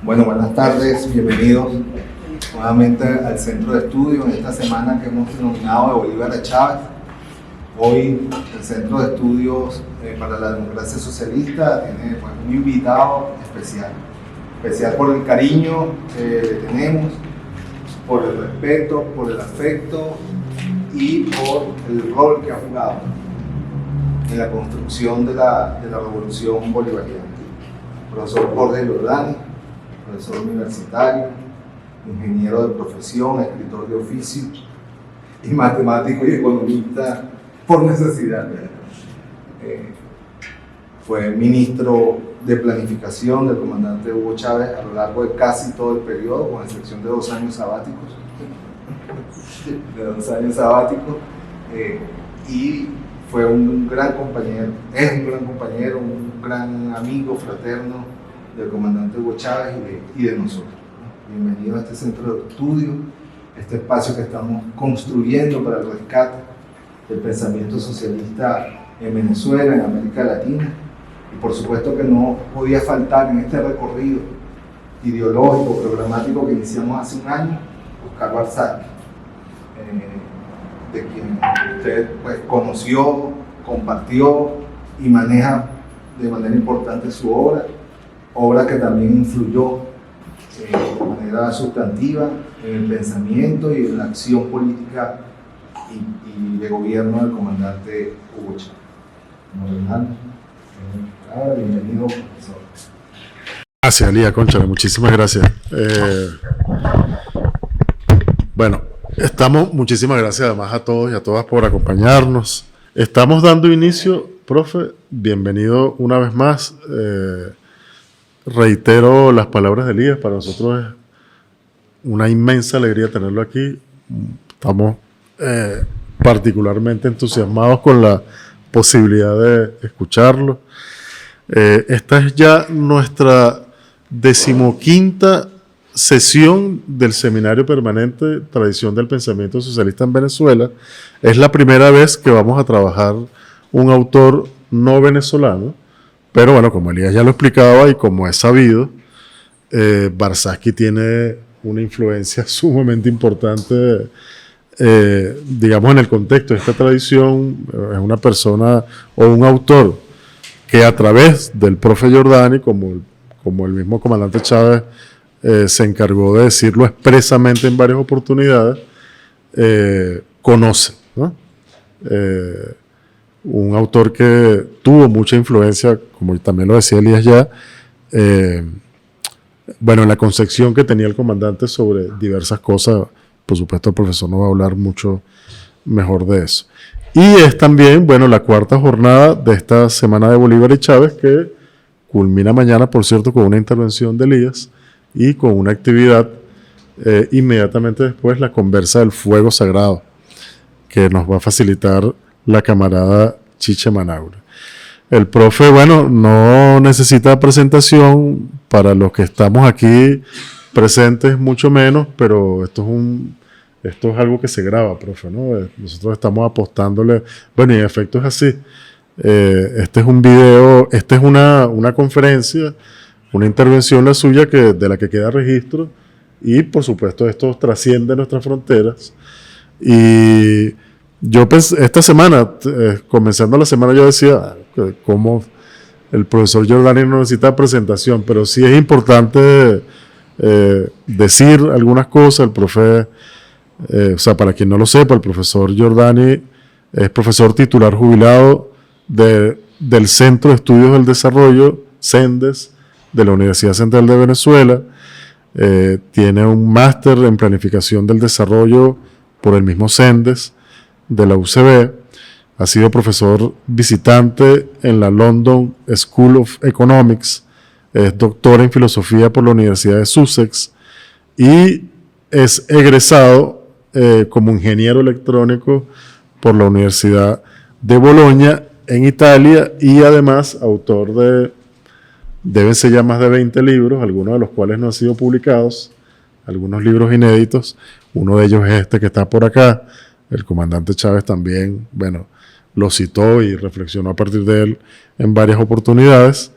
Bueno, buenas tardes, bienvenidos nuevamente al Centro de Estudios en esta semana que hemos denominado de Bolívar a Chávez. Hoy el Centro de Estudios para la Democracia Socialista tiene un invitado especial por el cariño que le tenemos, por el respeto, por el afecto y por el rol que ha jugado en la construcción de la revolución bolivariana. Profesor Jorge Jordani, profesor universitario, ingeniero de profesión, escritor de oficio y matemático y economista por necesidad. Fue ministro de planificación del comandante Hugo Chávez a lo largo de casi todo el periodo, con excepción de 2 años sabáticos. Y fue un gran compañero, es un gran compañero, un gran amigo fraterno del comandante Hugo Chávez y de nosotros. Bienvenido a este centro de estudio, este espacio que estamos construyendo para el rescate del pensamiento socialista en Venezuela, en América Latina, y por supuesto que no podía faltar en este recorrido ideológico, programático que iniciamos hace un año, Oscar Barzal, de quien usted conoció, compartió y maneja de manera importante su obra que también influyó de manera sustantiva en el pensamiento y en la acción política y de gobierno del comandante Hugo Chávez. Bienvenido, profesor. Gracias, Lía Cónchale, muchísimas gracias. Muchísimas gracias además a todos y a todas por acompañarnos. Estamos dando inicio, profe, bienvenido una vez más. Reitero las palabras de Elías, para nosotros es una inmensa alegría tenerlo aquí. Estamos particularmente entusiasmados con la posibilidad de escucharlo. Esta es ya nuestra 15ª sesión del Seminario Permanente Tradición del Pensamiento Socialista en Venezuela. Es la primera vez que vamos a trabajar un autor no venezolano, pero bueno, como Elías ya lo explicaba y como es sabido, Barzazki tiene una influencia sumamente importante, digamos, en el contexto de esta tradición. Es una persona o un autor que a través del profe Jordani, como el mismo comandante Chávez se encargó de decirlo expresamente en varias oportunidades, conoce, ¿no? Un autor que tuvo mucha influencia, como también lo decía Elías ya, en la concepción que tenía el comandante sobre diversas cosas. Por supuesto, el profesor nos va a hablar mucho mejor de eso. Y es también, la 4ª jornada de esta Semana de Bolívar y Chávez, que culmina mañana, por cierto, con una intervención de Elías y con una actividad inmediatamente después, la conversa del fuego sagrado, que nos va a facilitar la camarada Chiche Manaure. El profe, no necesita presentación, para los que estamos aquí presentes mucho menos, pero esto es algo que se graba, profe, ¿no? Nosotros estamos apostándole, y en efecto es así. Este es un video, esta es una conferencia, una intervención la suya de la que queda registro, y por supuesto esto trasciende nuestras fronteras. Y yo pensé, esta semana, comenzando la semana, yo decía cómo el profesor Jordani no necesita presentación, pero sí es importante decir algunas cosas. El profe, para quien no lo sepa, el profesor Jordani es profesor titular jubilado del Centro de Estudios del Desarrollo, CENDES, de la Universidad Central de Venezuela. Tiene un máster en Planificación del Desarrollo por el mismo CENDES de la UCB. Ha sido profesor visitante en la London School of Economics. Es doctor en Filosofía por la Universidad de Sussex y es egresado como ingeniero electrónico por la Universidad de Bolonia en Italia, y además autor deben ser ya más de 20 libros, algunos de los cuales no han sido publicados, algunos libros inéditos. Uno de ellos es este que está por acá. El comandante Chávez también, lo citó y reflexionó a partir de él en varias oportunidades.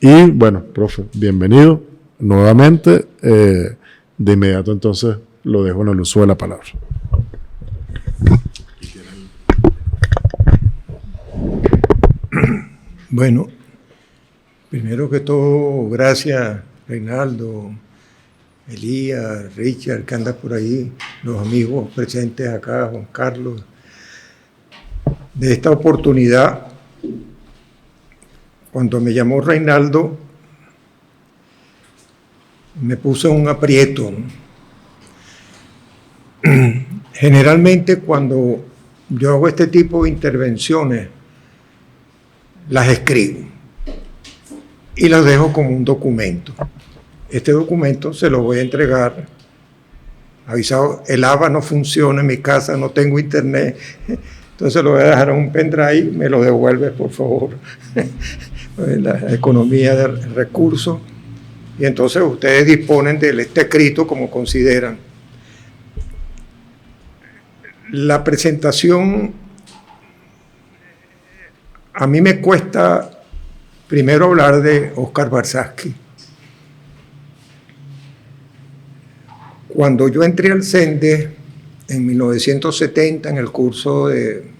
Y profe, bienvenido. nuevamente. De inmediato entonces lo dejo en el uso de la palabra. Bueno, primero que todo, gracias Reinaldo, Elías, Richard, que anda por ahí, los amigos presentes acá, Juan Carlos, de esta oportunidad. Cuando me llamó Reinaldo, me puso en un aprieto. Generalmente cuando yo hago este tipo de intervenciones, las escribo y las dejo como un documento. Este documento se lo voy a entregar. Avisado, el ABA no funciona en mi casa, no tengo internet, entonces lo voy a dejar en un pendrive, me lo devuelves por favor. La economía de recursos. Y entonces ustedes disponen de este escrito como consideran. La presentación, a mí me cuesta primero hablar de Óscar Barsasky. Cuando yo entré al CENDE en 1970, en el curso de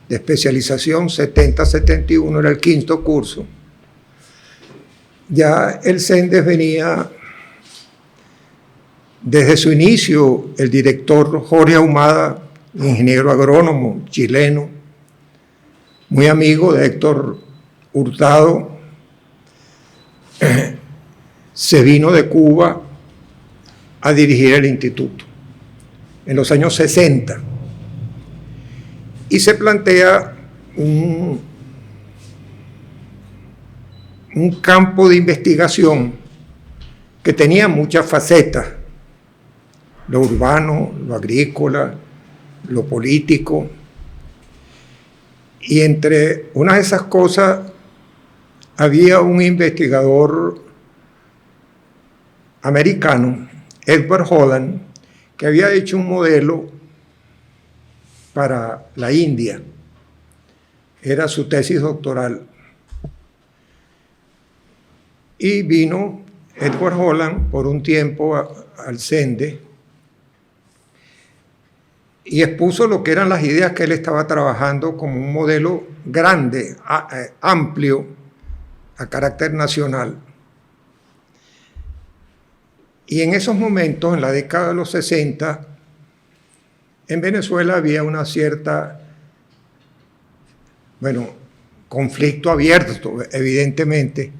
especialización 70-71, era el quinto curso, ya el CENDE venía, desde su inicio, el director Jorge Ahumada, ingeniero agrónomo chileno, muy amigo de Héctor Hurtado, se vino de Cuba a dirigir el instituto en los años 60 y se plantea un campo de investigación que tenía muchas facetas: lo urbano, lo agrícola, lo político. Y entre una de esas cosas había un investigador americano, Edward Holland, que había hecho un modelo para la India. Era su tesis doctoral. Y vino Edward Holland por un tiempo al CENDE y expuso lo que eran las ideas que él estaba trabajando como un modelo grande, amplio, a carácter nacional. Y en esos momentos, en la década de los 60, en Venezuela había una cierta, conflicto abierto, evidentemente,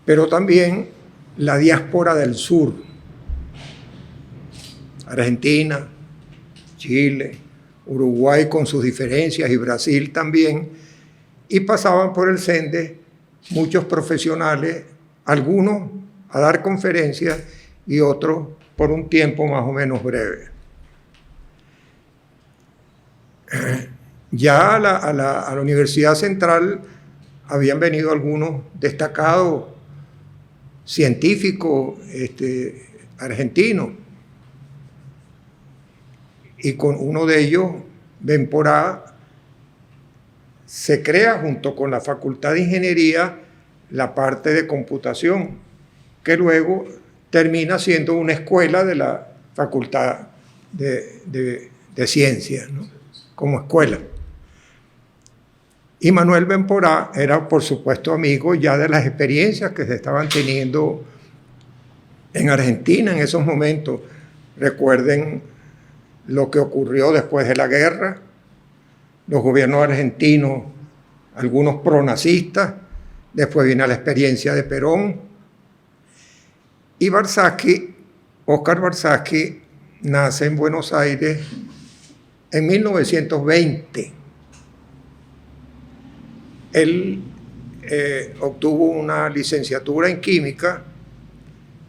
pero también la diáspora del sur, Argentina, Chile, Uruguay con sus diferencias y Brasil también, y pasaban por el CENDE muchos profesionales, algunos a dar conferencias y otros por un tiempo más o menos breve. Ya a la Universidad Central habían venido algunos destacados científicos argentinos, y con uno de ellos, Ben Porá, se crea junto con la Facultad de Ingeniería la parte de computación, que luego termina siendo una escuela de la Facultad de Ciencias, ¿no? Como escuela. Y Manuel Ben Porá era, por supuesto, amigo ya de las experiencias que se estaban teniendo en Argentina en esos momentos. Recuerden lo que ocurrió después de la guerra, los gobiernos argentinos, algunos pronazistas, después viene la experiencia de Perón. Y Óscar Barsasky, nace en Buenos Aires en 1920. Él obtuvo una licenciatura en química,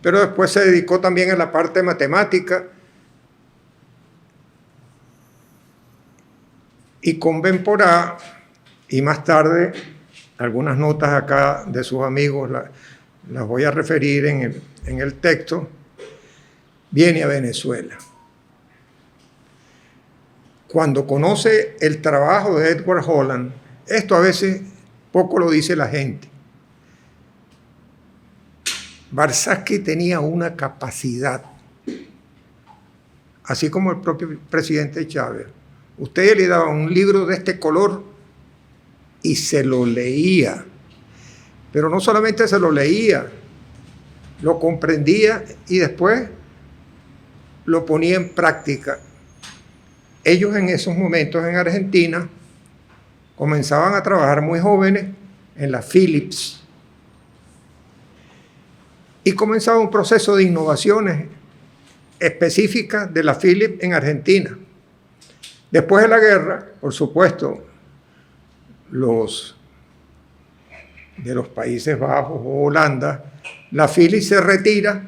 pero después se dedicó también a la parte matemática. Y con Ben Porá, y más tarde, algunas notas acá de sus amigos, las voy a referir en el texto, viene a Venezuela. Cuando conoce el trabajo de Edward Holland, esto a veces poco lo dice la gente. Warshawski tenía una capacidad, así como el propio presidente Chávez. Usted le daba un libro de este color y se lo leía. Pero no solamente se lo leía, lo comprendía y después lo ponía en práctica. Ellos en esos momentos en Argentina comenzaban a trabajar muy jóvenes en la Philips y comenzaba un proceso de innovaciones específicas de la Philips en Argentina. Después de la guerra, por supuesto, los de los Países Bajos o Holanda, la Philips se retira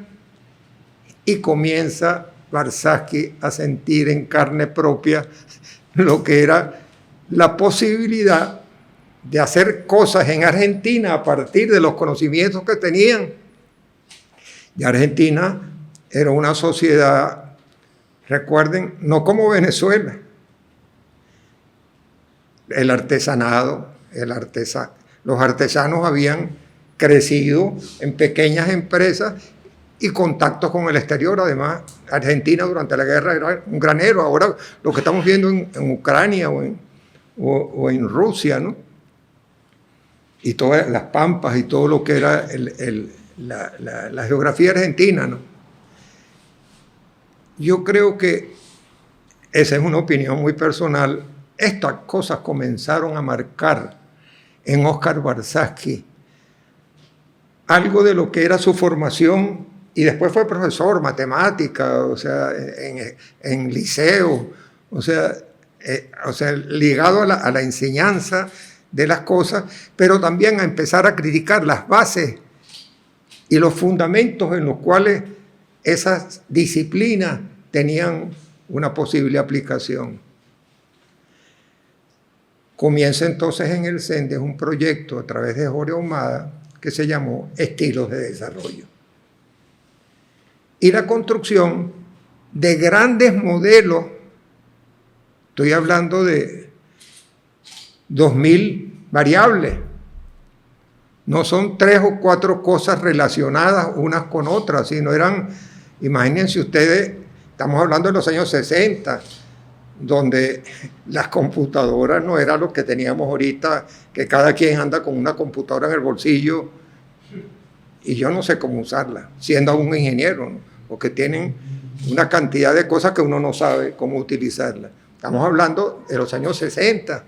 y comienza Warshawski a sentir en carne propia lo que era la posibilidad de hacer cosas en Argentina a partir de los conocimientos que tenían. Y Argentina era una sociedad, recuerden, no como Venezuela. El artesanado, los artesanos habían crecido en pequeñas empresas y contactos con el exterior. Además, Argentina durante la guerra era un granero. Ahora lo que estamos viendo en Ucrania o en Rusia, ¿no? Y todas las pampas y todo lo que era la geografía argentina, ¿no? Yo creo que esa es una opinión muy personal. Estas cosas comenzaron a marcar en Óscar Warshawski algo de lo que era su formación, y después fue profesor, matemática, o sea, en liceo, o sea, ligado a la enseñanza de las cosas, pero también a empezar a criticar las bases y los fundamentos en los cuales esas disciplinas tenían una posible aplicación. Comienza entonces en el CENDES un proyecto a través de Jorge Ahumada que se llamó Estilos de Desarrollo. Y la construcción de grandes modelos, estoy hablando de 2000 variables, no son 3 o 4 cosas relacionadas unas con otras, sino eran, imagínense ustedes, estamos hablando de los años 60, donde las computadoras no era lo que teníamos ahorita, que cada quien anda con una computadora en el bolsillo y yo no sé cómo usarla, siendo un ingeniero, ¿no? Porque tienen una cantidad de cosas que uno no sabe cómo utilizarla. Estamos hablando de los años 60.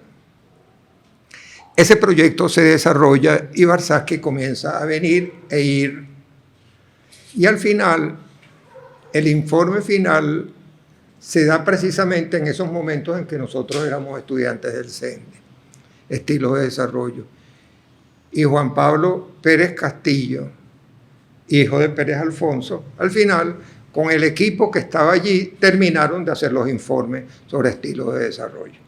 Ese proyecto se desarrolla y Warshawski comienza a venir e ir. Y al final, el informe final se da precisamente en esos momentos en que nosotros éramos estudiantes del CENDE, Estilos de Desarrollo. Y Juan Pablo Pérez Castillo, hijo de Pérez Alfonso, al final, con el equipo que estaba allí, terminaron de hacer los informes sobre estilos de desarrollo.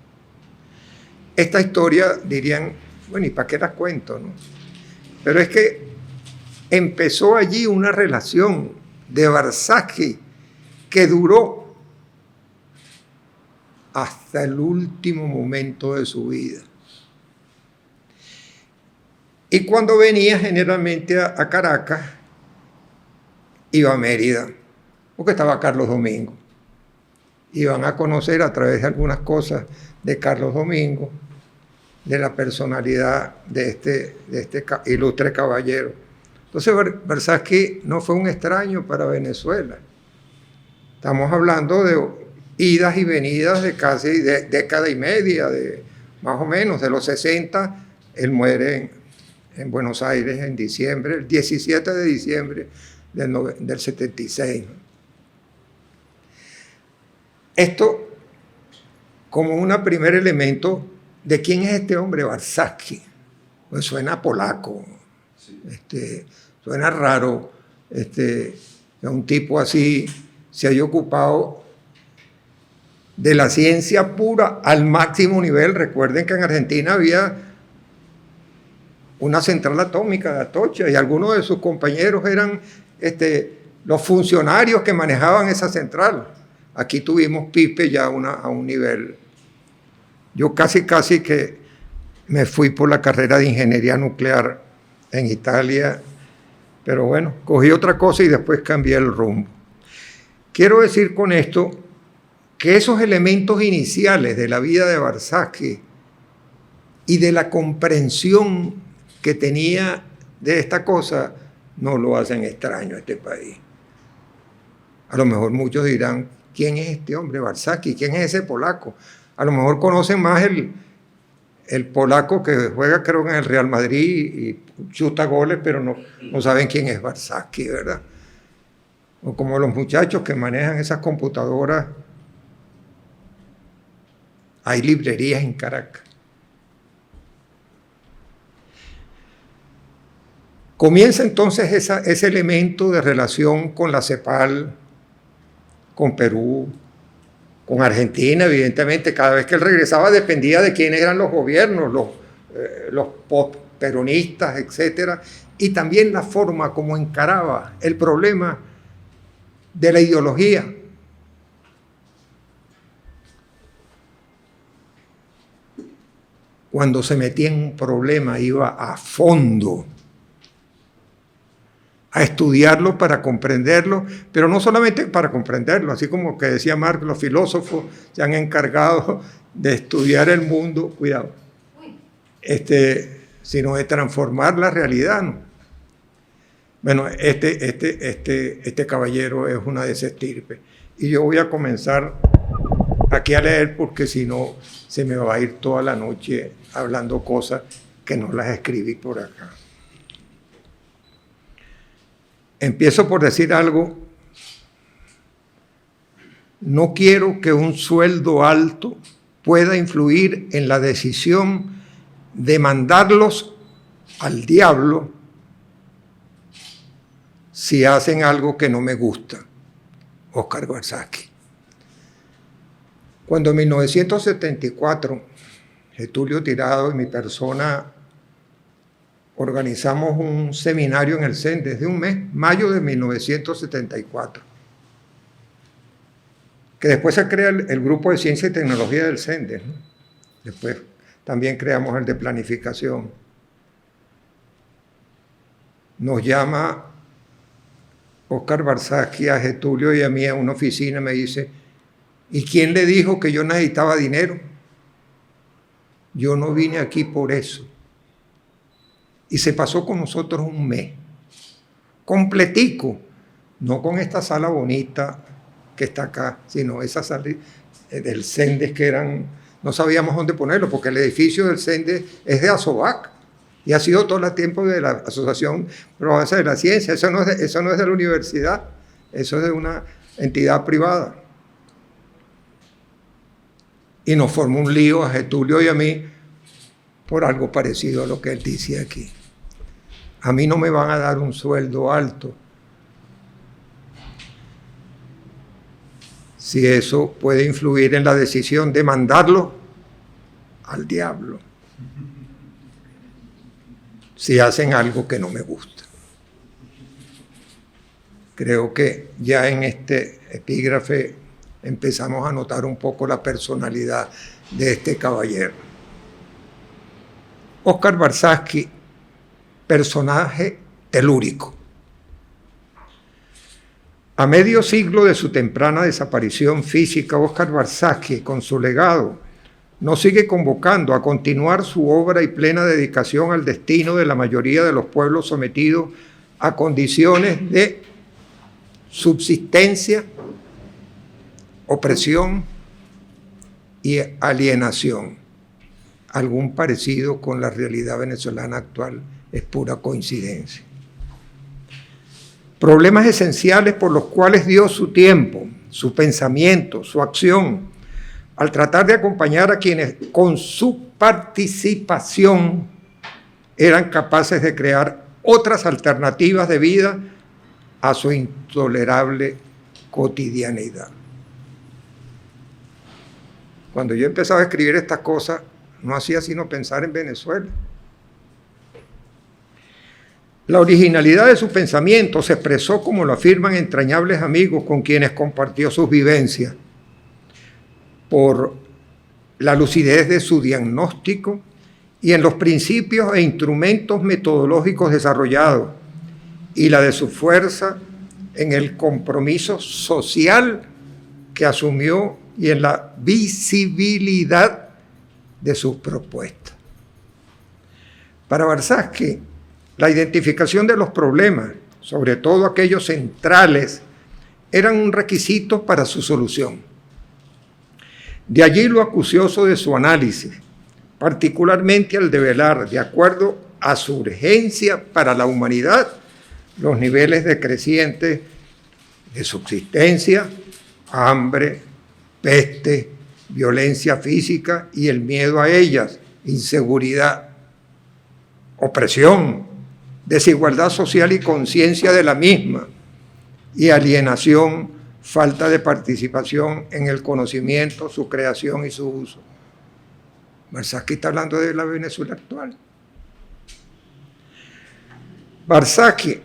Esta historia dirían, bueno, ¿y para qué las cuento, no? Pero es que empezó allí una relación de Warshawski que duró hasta el último momento de su vida. Y cuando venía generalmente a Caracas, iba a Mérida, porque estaba Carlos Domingo. Iban a conocer a través de algunas cosas de Carlos Domingo, de la personalidad de este ilustre caballero. Entonces, Warshawski no fue un extraño para Venezuela. Estamos hablando de idas y venidas de casi década y media, de más o menos, de los 60. Él muere en Buenos Aires en diciembre, el 17 de diciembre del 76. Esto como un primer elemento de quién es este hombre Warshawski. Pues suena polaco, suena raro, un tipo así se haya ocupado de la ciencia pura al máximo nivel. Recuerden que en Argentina había una central atómica de Atocha y algunos de sus compañeros eran los funcionarios que manejaban esa central. Aquí tuvimos Pipe ya a un nivel. Yo casi que me fui por la carrera de ingeniería nuclear en Italia Pero bueno, cogí otra cosa y después cambié el rumbo. Quiero decir con esto que esos elementos iniciales de la vida de Barsaschi y de la comprensión que tenía de esta cosa no lo hacen extraño a este país. A lo mejor muchos dirán, ¿quién es este hombre, Barsaschi? ¿Quién es ese polaco? A lo mejor conocen más el polaco que juega, creo, en el Real Madrid y chuta goles, pero no saben quién es Barsaschi, ¿verdad? O como los muchachos que manejan esas computadoras. Hay librerías en Caracas. Comienza entonces ese elemento de relación con la CEPAL, con Perú, con Argentina, evidentemente. Cada vez que él regresaba dependía de quiénes eran los gobiernos, los peronistas, etc. Y también la forma como encaraba el problema de la ideología. Cuando se metía en un problema iba a fondo a estudiarlo para comprenderlo, pero no solamente para comprenderlo, así como que decía Marx, los filósofos se han encargado de estudiar el mundo, cuidado, sino de transformar la realidad, ¿no? Bueno, este caballero es una de ese estirpe. Y yo voy a comenzar aquí a leer porque si no se me va a ir toda la noche hablando cosas que no las escribí por acá. Empiezo por decir algo. No quiero que un sueldo alto pueda influir en la decisión de mandarlos al diablo si hacen algo que no me gusta. Óscar Barsaschi. Cuando en 1974 Getulio Tirado y mi persona organizamos un seminario en el CEN desde un mes, mayo de 1974, que después se crea el grupo de ciencia y tecnología del CEN, ¿no? Después también creamos el de planificación. Nos llama Óscar Barsaschi a Getulio y a mí a una oficina y me dice, ¿y quién le dijo que yo necesitaba dinero? Yo no vine aquí por eso. Y se pasó con nosotros un mes, completico, no con esta sala bonita que está acá, sino esa sala del CENDES que no sabíamos dónde ponerlo, porque el edificio del CENDES es de ASOVAC y ha sido todo el tiempo de la Asociación Progresa de la Ciencia. Eso no es de la universidad, eso es de una entidad privada. Y nos formó un lío a Getulio y a mí por algo parecido a lo que él dice aquí. A mí no me van a dar un sueldo alto si eso puede influir en la decisión de mandarlo al diablo, si hacen algo que no me gusta. Creo que ya en este epígrafe empezamos a notar un poco la personalidad de este caballero. Óscar Barsaschi, personaje telúrico. A medio siglo de su temprana desaparición física, Óscar Barsaschi, con su legado, nos sigue convocando a continuar su obra y plena dedicación al destino de la mayoría de los pueblos sometidos a condiciones de subsistencia, opresión y alienación. Algún parecido con la realidad venezolana actual es pura coincidencia. Problemas esenciales por los cuales dio su tiempo, su pensamiento, su acción, al tratar de acompañar a quienes con su participación eran capaces de crear otras alternativas de vida a su intolerable cotidianidad. Cuando yo empezaba a escribir estas cosas, no hacía sino pensar en Venezuela. La originalidad de su pensamiento se expresó, como lo afirman entrañables amigos con quienes compartió sus vivencias, por la lucidez de su diagnóstico y en los principios e instrumentos metodológicos desarrollados, y la de su fuerza en el compromiso social que asumió y en la visibilidad de sus propuestas. Para Warshawski, la identificación de los problemas, sobre todo aquellos centrales, eran un requisito para su solución. De allí lo acucioso de su análisis, particularmente al develar, de acuerdo a su urgencia para la humanidad, los niveles decrecientes de subsistencia, hambre, peste, violencia física y el miedo a ellas, inseguridad, opresión, desigualdad social y conciencia de la misma, y alienación, falta de participación en el conocimiento, su creación y su uso. Warshawski está hablando de la Venezuela actual. Warshawski,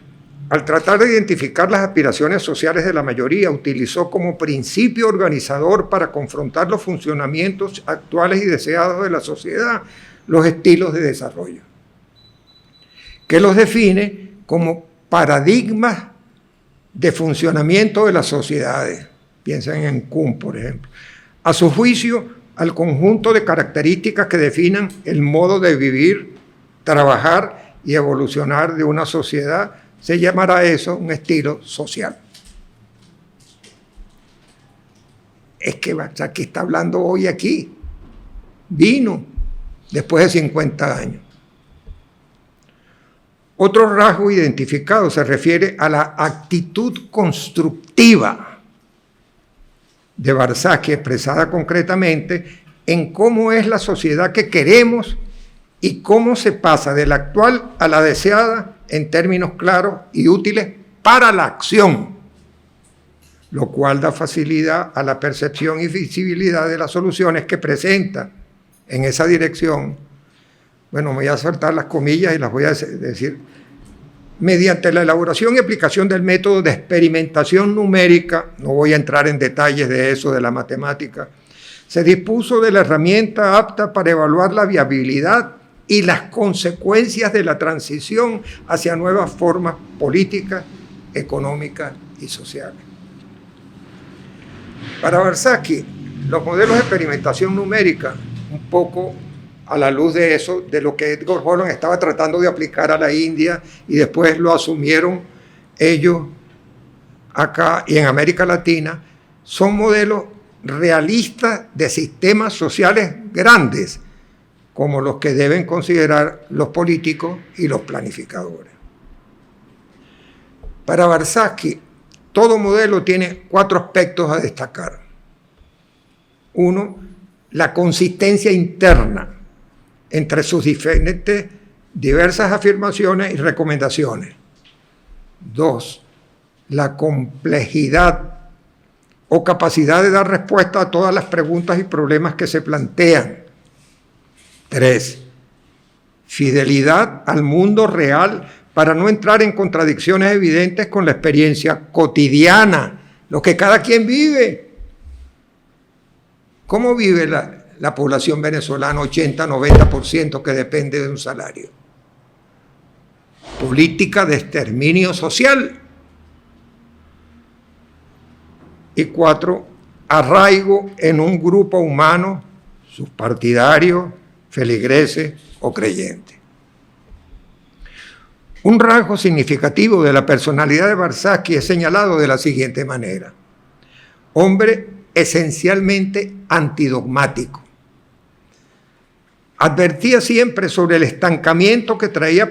al tratar de identificar las aspiraciones sociales de la mayoría, utilizó como principio organizador para confrontar los funcionamientos actuales y deseados de la sociedad los estilos de desarrollo, que los define como paradigmas de funcionamiento de las sociedades. Piensen en Kuhn, por ejemplo. A su juicio, al conjunto de características que definan el modo de vivir, trabajar y evolucionar de una sociedad, se llamará eso un estilo social. Es que Warshawski está hablando hoy aquí. Vino después de 50 años. Otro rasgo identificado se refiere a la actitud constructiva de Warshawski, expresada concretamente en cómo es la sociedad que queremos y cómo se pasa de la actual a la deseada en términos claros y útiles para la acción, lo cual da facilidad a la percepción y visibilidad de las soluciones que presenta en esa dirección. Bueno, me voy a saltar las comillas y las voy a decir. Mediante la elaboración y aplicación del método de experimentación numérica, no voy a entrar en detalles de eso, de la matemática, se dispuso de la herramienta apta para evaluar la viabilidad y las consecuencias de la transición hacia nuevas formas políticas, económicas y sociales. Para Warshawski, los modelos de experimentación numérica, un poco a la luz de eso, de lo que Edgar Holland estaba tratando de aplicar a la India y después lo asumieron ellos acá y en América Latina, son modelos realistas de sistemas sociales grandes, como los que deben considerar los políticos y los planificadores. Para Warshawski, todo modelo tiene 4 aspectos a destacar. 1, la consistencia interna entre sus diversas afirmaciones y recomendaciones. 2, la complejidad o capacidad de dar respuesta a todas las preguntas y problemas que se plantean. 3, fidelidad al mundo real para no entrar en contradicciones evidentes con la experiencia cotidiana, lo que cada quien vive. ¿Cómo vive la población venezolana, 80-90% que depende de un salario? Política de exterminio social. Y 4, arraigo en un grupo humano, sus partidarios, feligreses o creyentes. Un rasgo significativo de la personalidad de Warshawski es señalado de la siguiente manera: hombre esencialmente antidogmático. Advertía siempre sobre el estancamiento que traía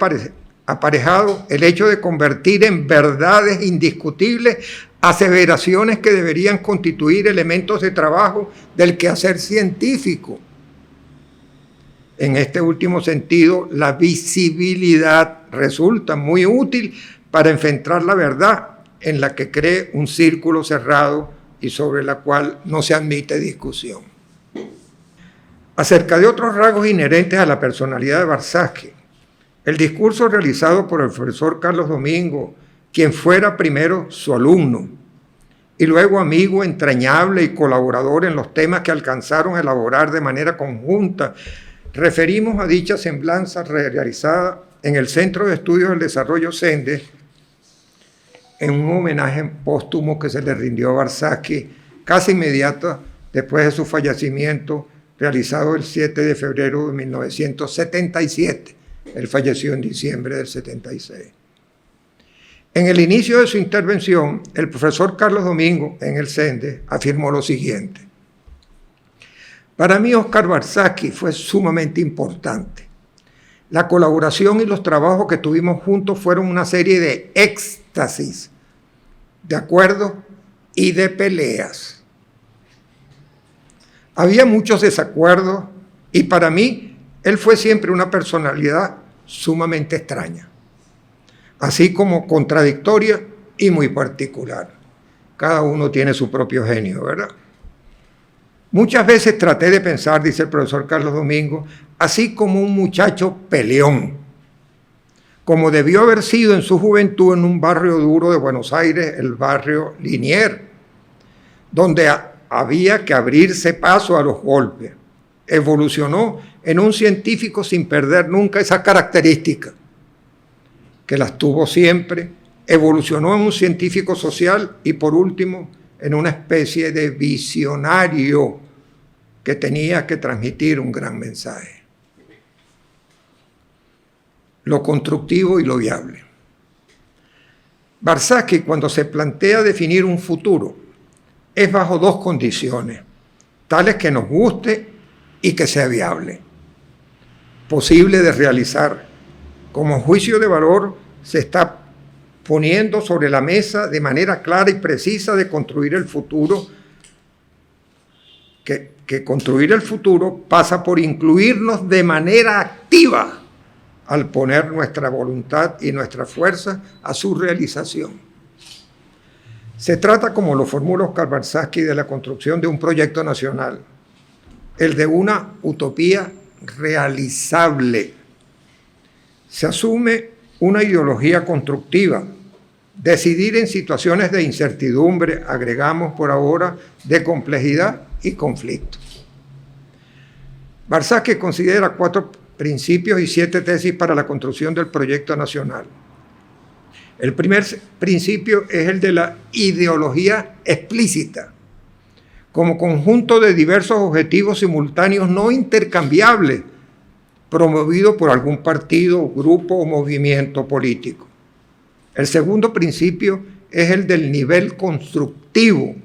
aparejado el hecho de convertir en verdades indiscutibles aseveraciones que deberían constituir elementos de trabajo del quehacer científico. En este último sentido, la visibilidad resulta muy útil para enfrentar la verdad en la que cree un círculo cerrado y sobre la cual no se admite discusión. Acerca de otros rasgos inherentes a la personalidad de Warshawski, el discurso realizado por el profesor Carlos Domingo, quien fuera primero su alumno y luego amigo entrañable y colaborador en los temas que alcanzaron a elaborar de manera conjunta, referimos a dicha semblanza realizada en el Centro de Estudios del Desarrollo CENDES en un homenaje póstumo que se le rindió a Barsky casi inmediato después de su fallecimiento, realizado el 7 de febrero de 1977. Él falleció en diciembre del 76. En el inicio de su intervención, el profesor Carlos Domingo, en el CENDE, afirmó lo siguiente: para mí, Óscar Barsky fue sumamente importante. La colaboración y los trabajos que tuvimos juntos fueron una serie de éxtasis, de acuerdos y de peleas. Había muchos desacuerdos y para mí él fue siempre una personalidad sumamente extraña, así como contradictoria y muy particular. Cada uno tiene su propio genio, ¿verdad? Muchas veces traté de pensar, dice el profesor Carlos Domingo, así como un muchacho peleón, como debió haber sido en su juventud en un barrio duro de Buenos Aires, el barrio Liniers, donde había que abrirse paso a los golpes. Evolucionó en un científico sin perder nunca esa característica, que las tuvo siempre. Evolucionó en un científico social y, por último, en una especie de visionario que tenía que transmitir un gran mensaje: lo constructivo y lo viable. Barsky, cuando se plantea definir un futuro, es bajo dos condiciones, tales que nos guste y que sea viable, posible de realizar. Como juicio de valor se está poniendo sobre la mesa de manera clara y precisa de construir el futuro, que construir el futuro pasa por incluirnos de manera activa al poner nuestra voluntad y nuestra fuerza a su realización. Se trata, como lo formula Óscar Barsky, de la construcción de un proyecto nacional, el de una utopía realizable. Se asume una ideología constructiva, decidir en situaciones de incertidumbre, agregamos por ahora, de complejidad y conflicto. Barsky considera 4 principios y 7 tesis para la construcción del proyecto nacional. El primer principio es el de la ideología explícita, como conjunto de diversos objetivos simultáneos no intercambiables, promovido por algún partido, grupo o movimiento político. El segundo principio es el del nivel constructivo,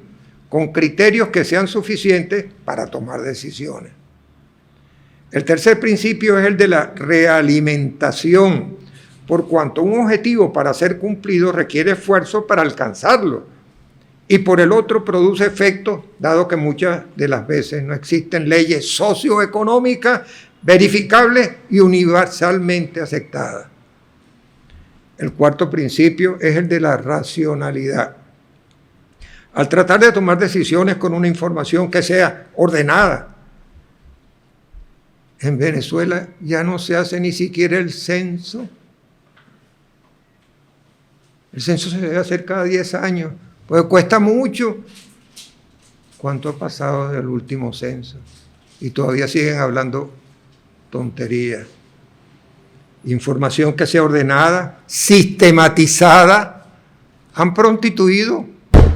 con criterios que sean suficientes para tomar decisiones. El tercer principio es el de la realimentación, por cuanto un objetivo para ser cumplido requiere esfuerzo para alcanzarlo, y por el otro produce efectos, dado que muchas de las veces no existen leyes socioeconómicas verificables y universalmente aceptadas. El cuarto principio es el de la racionalidad. Al tratar de tomar decisiones con una información que sea ordenada, en Venezuela ya no se hace ni siquiera el censo. El censo se debe hacer cada 10 años, pues cuesta mucho. ¿Cuánto ha pasado del último censo? Y todavía siguen hablando tonterías. Información que sea ordenada, sistematizada. Han prostituido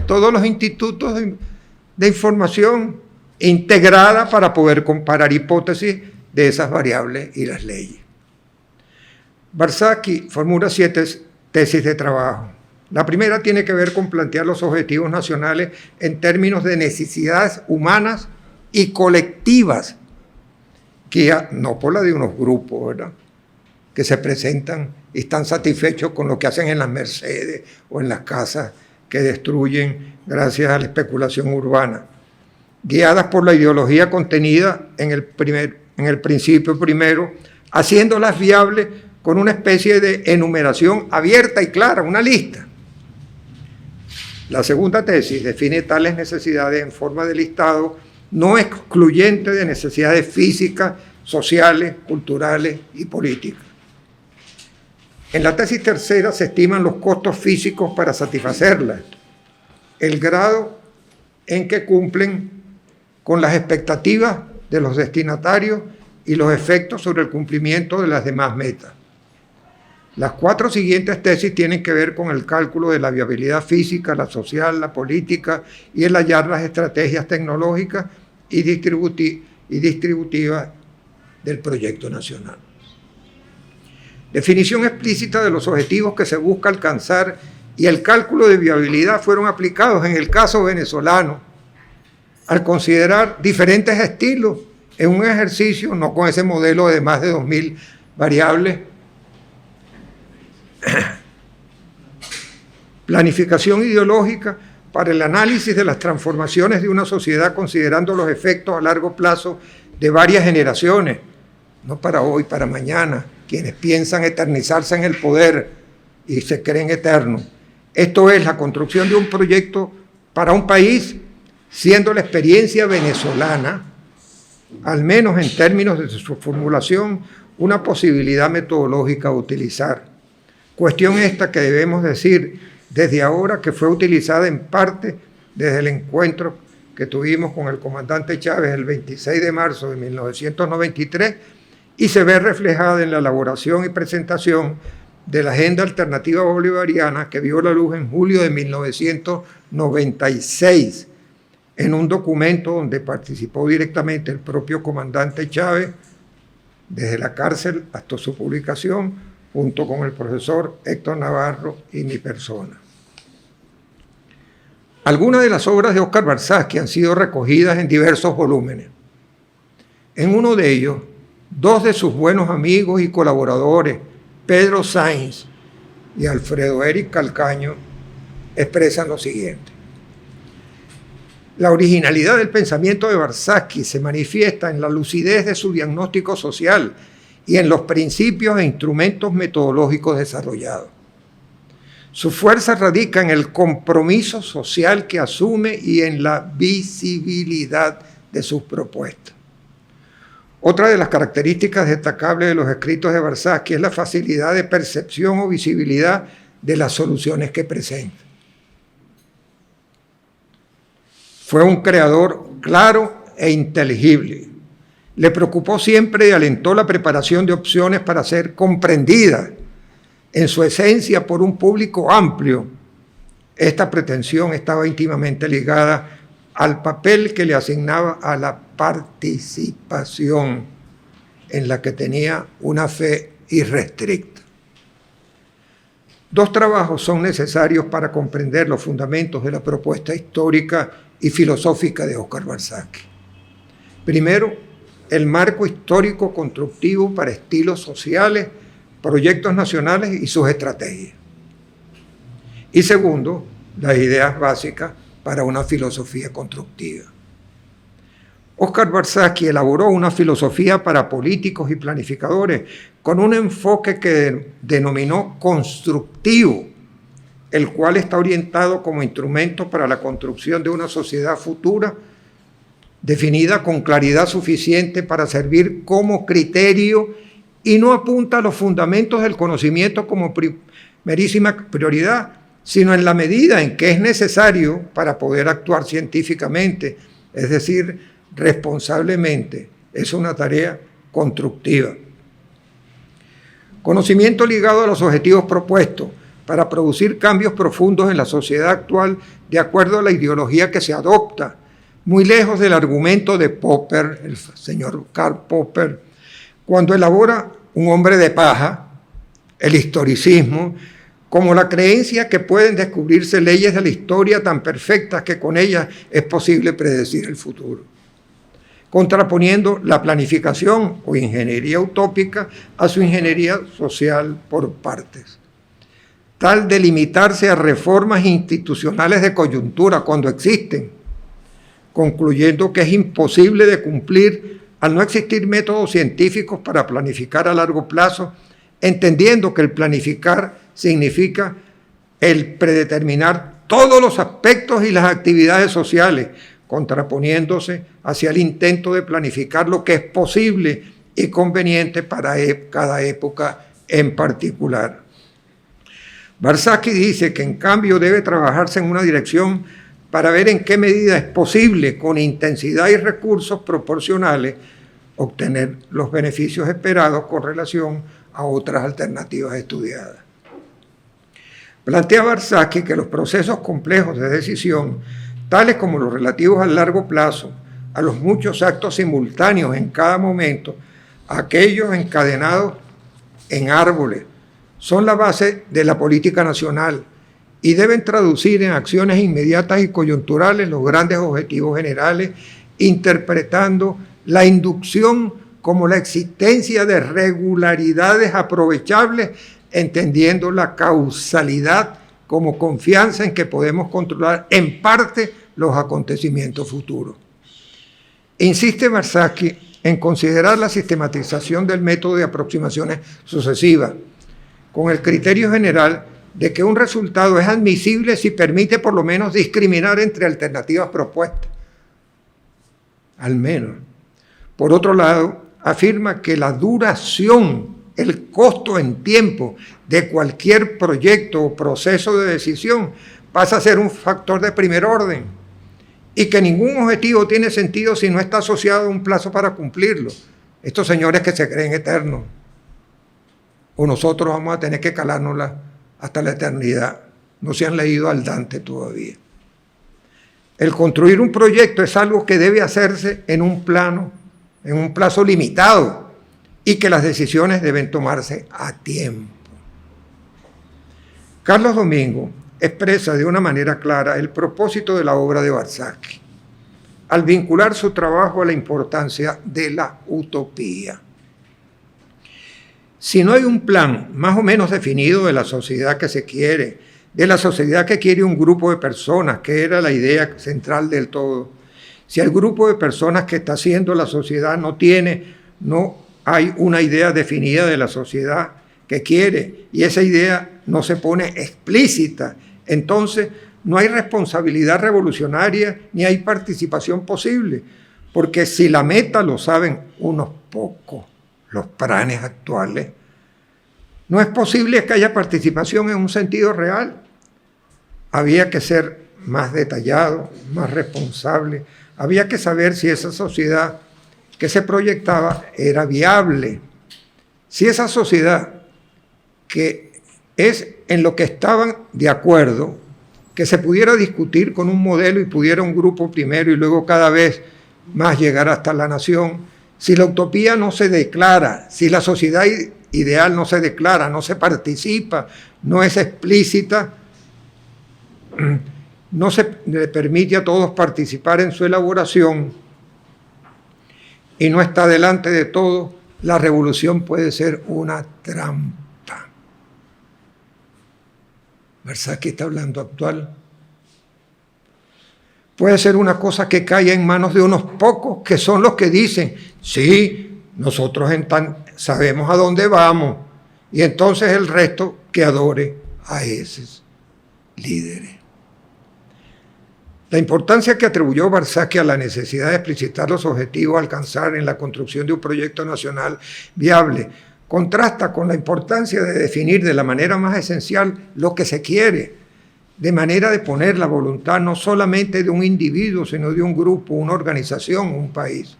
todos los institutos de información integrada para poder comparar hipótesis de esas variables y las leyes. Barsky formula 7 tesis de trabajo. La primera tiene que ver con plantear los objetivos nacionales en términos de necesidades humanas y colectivas, guía no por la de unos grupos, ¿verdad?, que se presentan y están satisfechos con lo que hacen en las Mercedes o en las casas que destruyen gracias a la especulación urbana, guiadas por la ideología contenida en el principio primero, haciéndolas viables con una especie de enumeración abierta y clara, una lista. La segunda tesis define tales necesidades en forma de listado no excluyente de necesidades físicas, sociales, culturales y políticas. En la tesis tercera se estiman los costos físicos para satisfacerlas, el grado en que cumplen con las expectativas de los destinatarios y los efectos sobre el cumplimiento de las demás metas. Las 4 siguientes tesis tienen que ver con el cálculo de la viabilidad física, la social, la política y el hallar las estrategias tecnológicas y distributivas del proyecto nacional. Definición explícita de los objetivos que se busca alcanzar y el cálculo de viabilidad fueron aplicados en el caso venezolano al considerar diferentes estilos en un ejercicio, no con ese modelo de más de 2.000 variables. Planificación ideológica para el análisis de las transformaciones de una sociedad considerando los efectos a largo plazo de varias generaciones, no para hoy, para mañana, quienes piensan eternizarse en el poder y se creen eternos. Esto es la construcción de un proyecto para un país, siendo la experiencia venezolana, al menos en términos de su formulación, una posibilidad metodológica a utilizar. Cuestión esta que debemos decir desde ahora que fue utilizada en parte desde el encuentro que tuvimos con el comandante Chávez el 26 de marzo de 1993 y se ve reflejada en la elaboración y presentación de la Agenda Alternativa Bolivariana que vio la luz en julio de 1996 en un documento donde participó directamente el propio comandante Chávez desde la cárcel hasta su publicación, junto con el profesor Héctor Navarro y mi persona. Algunas de las obras de Óscar Barzazki han sido recogidas en diversos volúmenes. En uno de ellos, 2 de sus buenos amigos y colaboradores, Pedro Sainz y Alfredo Eric Calcaño, expresan lo siguiente. La originalidad del pensamiento de Barzazki se manifiesta en la lucidez de su diagnóstico social y en los principios e instrumentos metodológicos desarrollados. Su fuerza radica en el compromiso social que asume y en la visibilidad de sus propuestas. Otra de las características destacables de los escritos de Barzazki es la facilidad de percepción o visibilidad de las soluciones que presenta. Fue un creador claro e inteligible. Le preocupó siempre y alentó la preparación de opciones para ser comprendida en su esencia por un público amplio. Esta pretensión estaba íntimamente ligada al papel que le asignaba a la participación, en la que tenía una fe irrestricta. 2 trabajos son necesarios para comprender los fundamentos de la propuesta histórica y filosófica de Óscar Barzazki. Primero, el marco histórico constructivo para estilos sociales, proyectos nacionales y sus estrategias. Y segundo, las ideas básicas para una filosofía constructiva. Óscar Barzazki elaboró una filosofía para políticos y planificadores con un enfoque que denominó constructivo, el cual está orientado como instrumento para la construcción de una sociedad futura definida con claridad suficiente para servir como criterio y no apunta a los fundamentos del conocimiento como primerísima prioridad, sino en la medida en que es necesario para poder actuar científicamente, es decir, responsablemente. Es una tarea constructiva. Conocimiento ligado a los objetivos propuestos para producir cambios profundos en la sociedad actual de acuerdo a la ideología que se adopta, muy lejos del argumento de Popper, el señor Karl Popper, cuando elabora Un hombre de paja, el historicismo, como la creencia que pueden descubrirse leyes de la historia tan perfectas que con ellas es posible predecir el futuro, contraponiendo la planificación o ingeniería utópica a su ingeniería social por partes, tal de limitarse a reformas institucionales de coyuntura cuando existen, concluyendo que es imposible de cumplir al no existir métodos científicos para planificar a largo plazo, entendiendo que el planificar significa el predeterminar todos los aspectos y las actividades sociales, contraponiéndose hacia el intento de planificar lo que es posible y conveniente para cada época en particular. Barzazki dice que en cambio debe trabajarse en una dirección para ver en qué medida es posible, con intensidad y recursos proporcionales, obtener los beneficios esperados con relación a otras alternativas estudiadas. Plantea Barsky que los procesos complejos de decisión, tales como los relativos al largo plazo, a los muchos actos simultáneos en cada momento, aquellos encadenados en árboles, son la base de la política nacional y deben traducir en acciones inmediatas y coyunturales los grandes objetivos generales, interpretando la inducción como la existencia de regularidades aprovechables, entendiendo la causalidad como confianza en que podemos controlar en parte los acontecimientos futuros. Insiste Barsky en considerar la sistematización del método de aproximaciones sucesivas, con el criterio general de que un resultado es admisible si permite por lo menos discriminar entre alternativas propuestas. Al menos. Por otro lado, afirma que la duración, el costo en tiempo de cualquier proyecto o proceso de decisión pasa a ser un factor de primer orden y que ningún objetivo tiene sentido si no está asociado a un plazo para cumplirlo. Estos señores que se creen eternos, o nosotros vamos a tener que calárnosla hasta la eternidad. No se han leído al Dante todavía. El construir un proyecto es algo que debe hacerse en un plazo limitado y que las decisiones deben tomarse a tiempo. Carlos Domingo expresa de una manera clara el propósito de la obra de Barsky, al vincular su trabajo a la importancia de la utopía. Si no hay un plan más o menos definido de la sociedad que se quiere, de la sociedad que quiere un grupo de personas, que era la idea central del todo, si el grupo de personas que está haciendo la sociedad no hay una idea definida de la sociedad que quiere y esa idea no se pone explícita, entonces no hay responsabilidad revolucionaria ni hay participación posible, porque si la meta lo saben unos pocos, los planes actuales, no es posible que haya participación en un sentido real. Había que ser más detallado, más responsable, había que saber si esa sociedad que se proyectaba era viable, si esa sociedad que es en lo que estaban de acuerdo, que se pudiera discutir con un modelo y pudiera un grupo primero y luego cada vez más llegar hasta la nación. Si la utopía no se declara, si la sociedad ideal no se declara, no se participa, no es explícita, no se le permite a todos participar en su elaboración y no está delante de todo, la revolución puede ser una trampa. Barsky está hablando actual. Puede ser una cosa que caiga en manos de unos pocos que son los que dicen, sí, nosotros sabemos a dónde vamos, y entonces el resto que adore a esos líderes. La importancia que atribuyó Barsky a la necesidad de explicitar los objetivos a alcanzar en la construcción de un proyecto nacional viable contrasta con la importancia de definir de la manera más esencial lo que se quiere, de manera de poner la voluntad no solamente de un individuo, sino de un grupo, una organización, un país.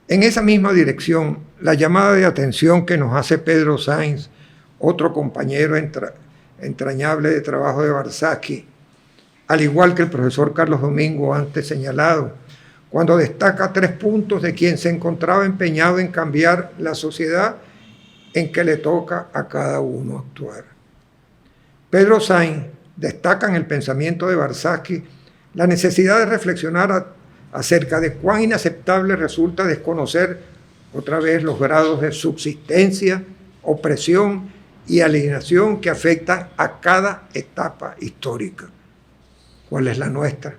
En esa misma dirección, la llamada de atención que nos hace Pedro Sainz, otro compañero entrañable de trabajo de Barsky, al igual que el profesor Carlos Domingo antes señalado, cuando destaca 3 puntos de quien se encontraba empeñado en cambiar la sociedad en que le toca a cada uno actuar. Pedro Sainz destaca en el pensamiento de Barsky la necesidad de reflexionar acerca de cuán inaceptable resulta desconocer otra vez los grados de subsistencia, opresión y alienación que afectan a cada etapa histórica. ¿Cuál es la nuestra?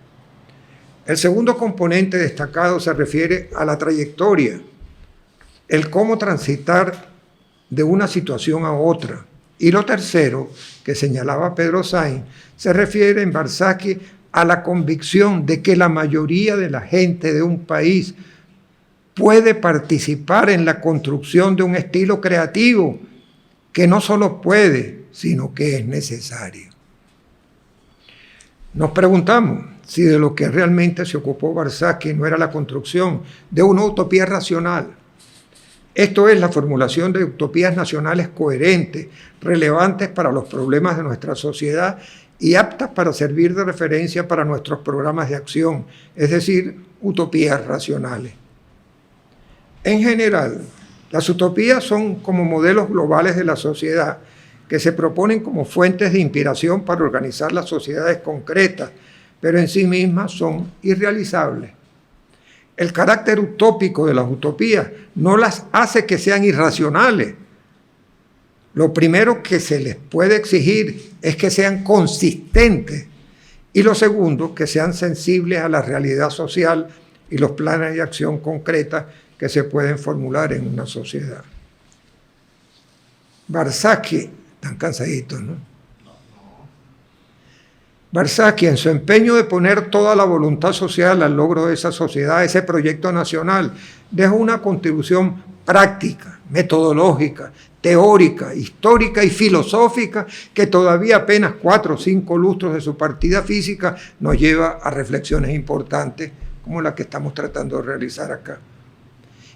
El segundo componente destacado se refiere a la trayectoria, el cómo transitar de una situación a otra. Y lo tercero, que señalaba Pedro Sainz, se refiere en Barsky a la convicción de que la mayoría de la gente de un país puede participar en la construcción de un estilo creativo que no solo puede, sino que es necesario. Nos preguntamos si de lo que realmente se ocupó Barsky no era la construcción de una utopía racional, Esto es la formulación de utopías nacionales coherentes, relevantes para los problemas de nuestra sociedad y aptas para servir de referencia para nuestros programas de acción, es decir, utopías racionales. En general, las utopías son como modelos globales de la sociedad que se proponen como fuentes de inspiración para organizar las sociedades concretas, pero en sí mismas son irrealizables. El carácter utópico de las utopías no las hace que sean irracionales. Lo primero que se les puede exigir es que sean consistentes y lo segundo, que sean sensibles a la realidad social y los planes de acción concreta que se pueden formular en una sociedad. Barzaki, están cansaditos, ¿no? Barzaki, en su empeño de poner toda la voluntad social al logro de esa sociedad, ese proyecto nacional, dejó una contribución práctica, metodológica, teórica, histórica y filosófica que todavía apenas 4 o 5 lustros de su partida física nos lleva a reflexiones importantes como la que estamos tratando de realizar acá.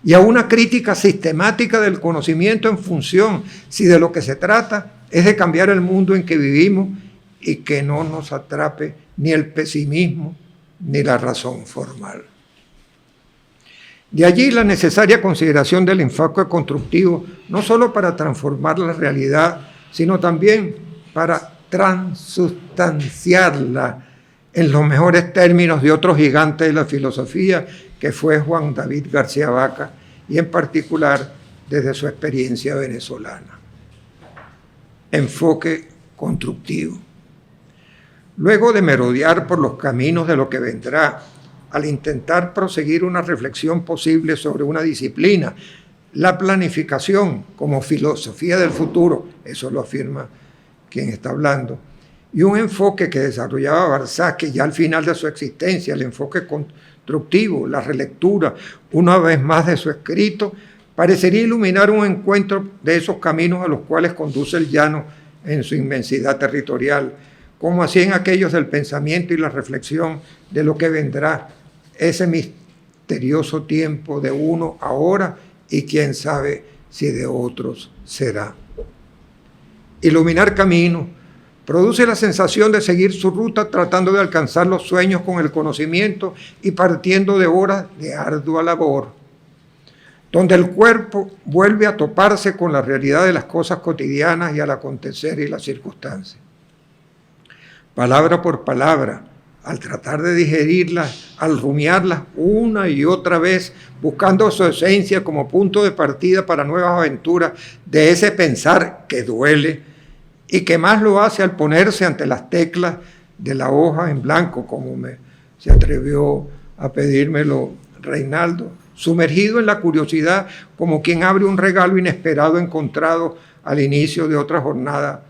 Y a una crítica sistemática del conocimiento en función, si de lo que se trata es de cambiar el mundo en que vivimos y que no nos atrape ni el pesimismo ni la razón formal. De allí la necesaria consideración del enfoque constructivo, no solo para transformar la realidad, sino también para transustanciarla en los mejores términos de otro gigante de la filosofía, que fue Juan David García Vaca, y en particular desde su experiencia venezolana. Enfoque constructivo. Luego de merodear por los caminos de lo que vendrá, al intentar proseguir una reflexión posible sobre una disciplina, la planificación como filosofía del futuro, eso lo afirma quien está hablando, y un enfoque que desarrollaba Barzaki ya al final de su existencia, el enfoque constructivo, la relectura, una vez más de su escrito, parecería iluminar un encuentro de esos caminos a los cuales conduce el llano en su inmensidad territorial, como así en aquellos del pensamiento y la reflexión de lo que vendrá, ese misterioso tiempo de uno ahora y quién sabe si de otros será. Iluminar camino produce la sensación de seguir su ruta tratando de alcanzar los sueños con el conocimiento y partiendo de horas de ardua labor, donde el cuerpo vuelve a toparse con la realidad de las cosas cotidianas y al acontecer y las circunstancias. Palabra por palabra, al tratar de digerirlas, al rumiarlas una y otra vez, buscando su esencia como punto de partida para nuevas aventuras de ese pensar que duele y que más lo hace al ponerse ante las teclas de la hoja en blanco, como se atrevió a pedírmelo Reinaldo, sumergido en la curiosidad como quien abre un regalo inesperado encontrado al inicio de otra jornada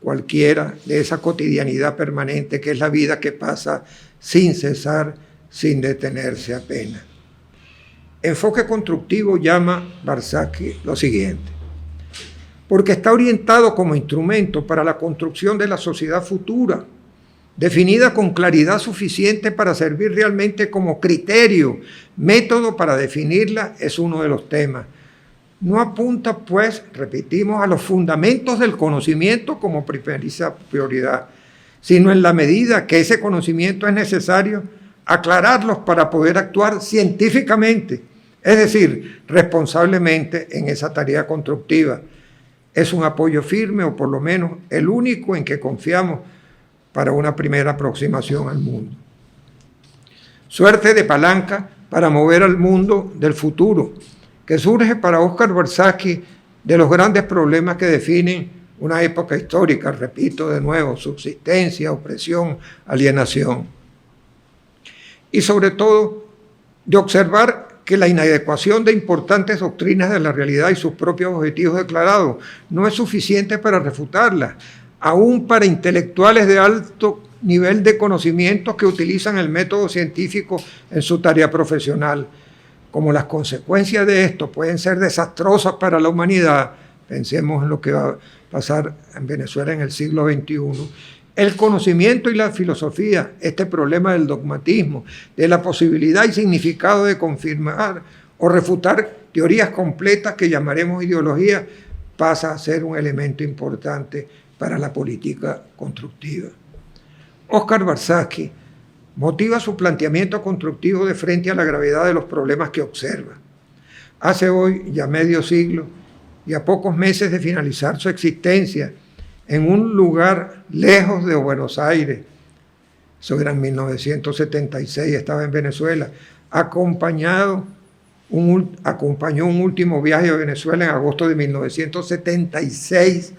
cualquiera de esa cotidianidad permanente que es la vida que pasa sin cesar, sin detenerse apenas. Enfoque constructivo llama Barzaki lo siguiente, porque está orientado como instrumento para la construcción de la sociedad futura, definida con claridad suficiente para servir realmente como criterio, método para definirla es uno de los temas. No apunta, pues, repetimos, a los fundamentos del conocimiento como primera prioridad, sino en la medida que ese conocimiento es necesario aclararlos para poder actuar científicamente, es decir, responsablemente en esa tarea constructiva. Es un apoyo firme, o por lo menos el único en que confiamos para una primera aproximación al mundo. Suerte de palanca para mover al mundo del futuro, que surge para Óscar Barzaki de los grandes problemas que definen una época histórica, repito de nuevo, subsistencia, opresión, alienación. Y sobre todo, de observar que la inadecuación de importantes doctrinas de la realidad y sus propios objetivos declarados no es suficiente para refutarlas, aún para intelectuales de alto nivel de conocimientos que utilizan el método científico en su tarea profesional. Como las consecuencias de esto pueden ser desastrosas para la humanidad, pensemos en lo que va a pasar en Venezuela en el siglo XXI, el conocimiento y la filosofía, este problema del dogmatismo, de la posibilidad y significado de confirmar o refutar teorías completas que llamaremos ideología, pasa a ser un elemento importante para la política constructiva. Óscar Barsaski motiva su planteamiento constructivo de frente a la gravedad de los problemas que observa. Hace hoy ya medio siglo y a pocos meses de finalizar su existencia en un lugar lejos de Buenos Aires, eso era en 1976, estaba en Venezuela, acompañó un último viaje a Venezuela en agosto de 1976,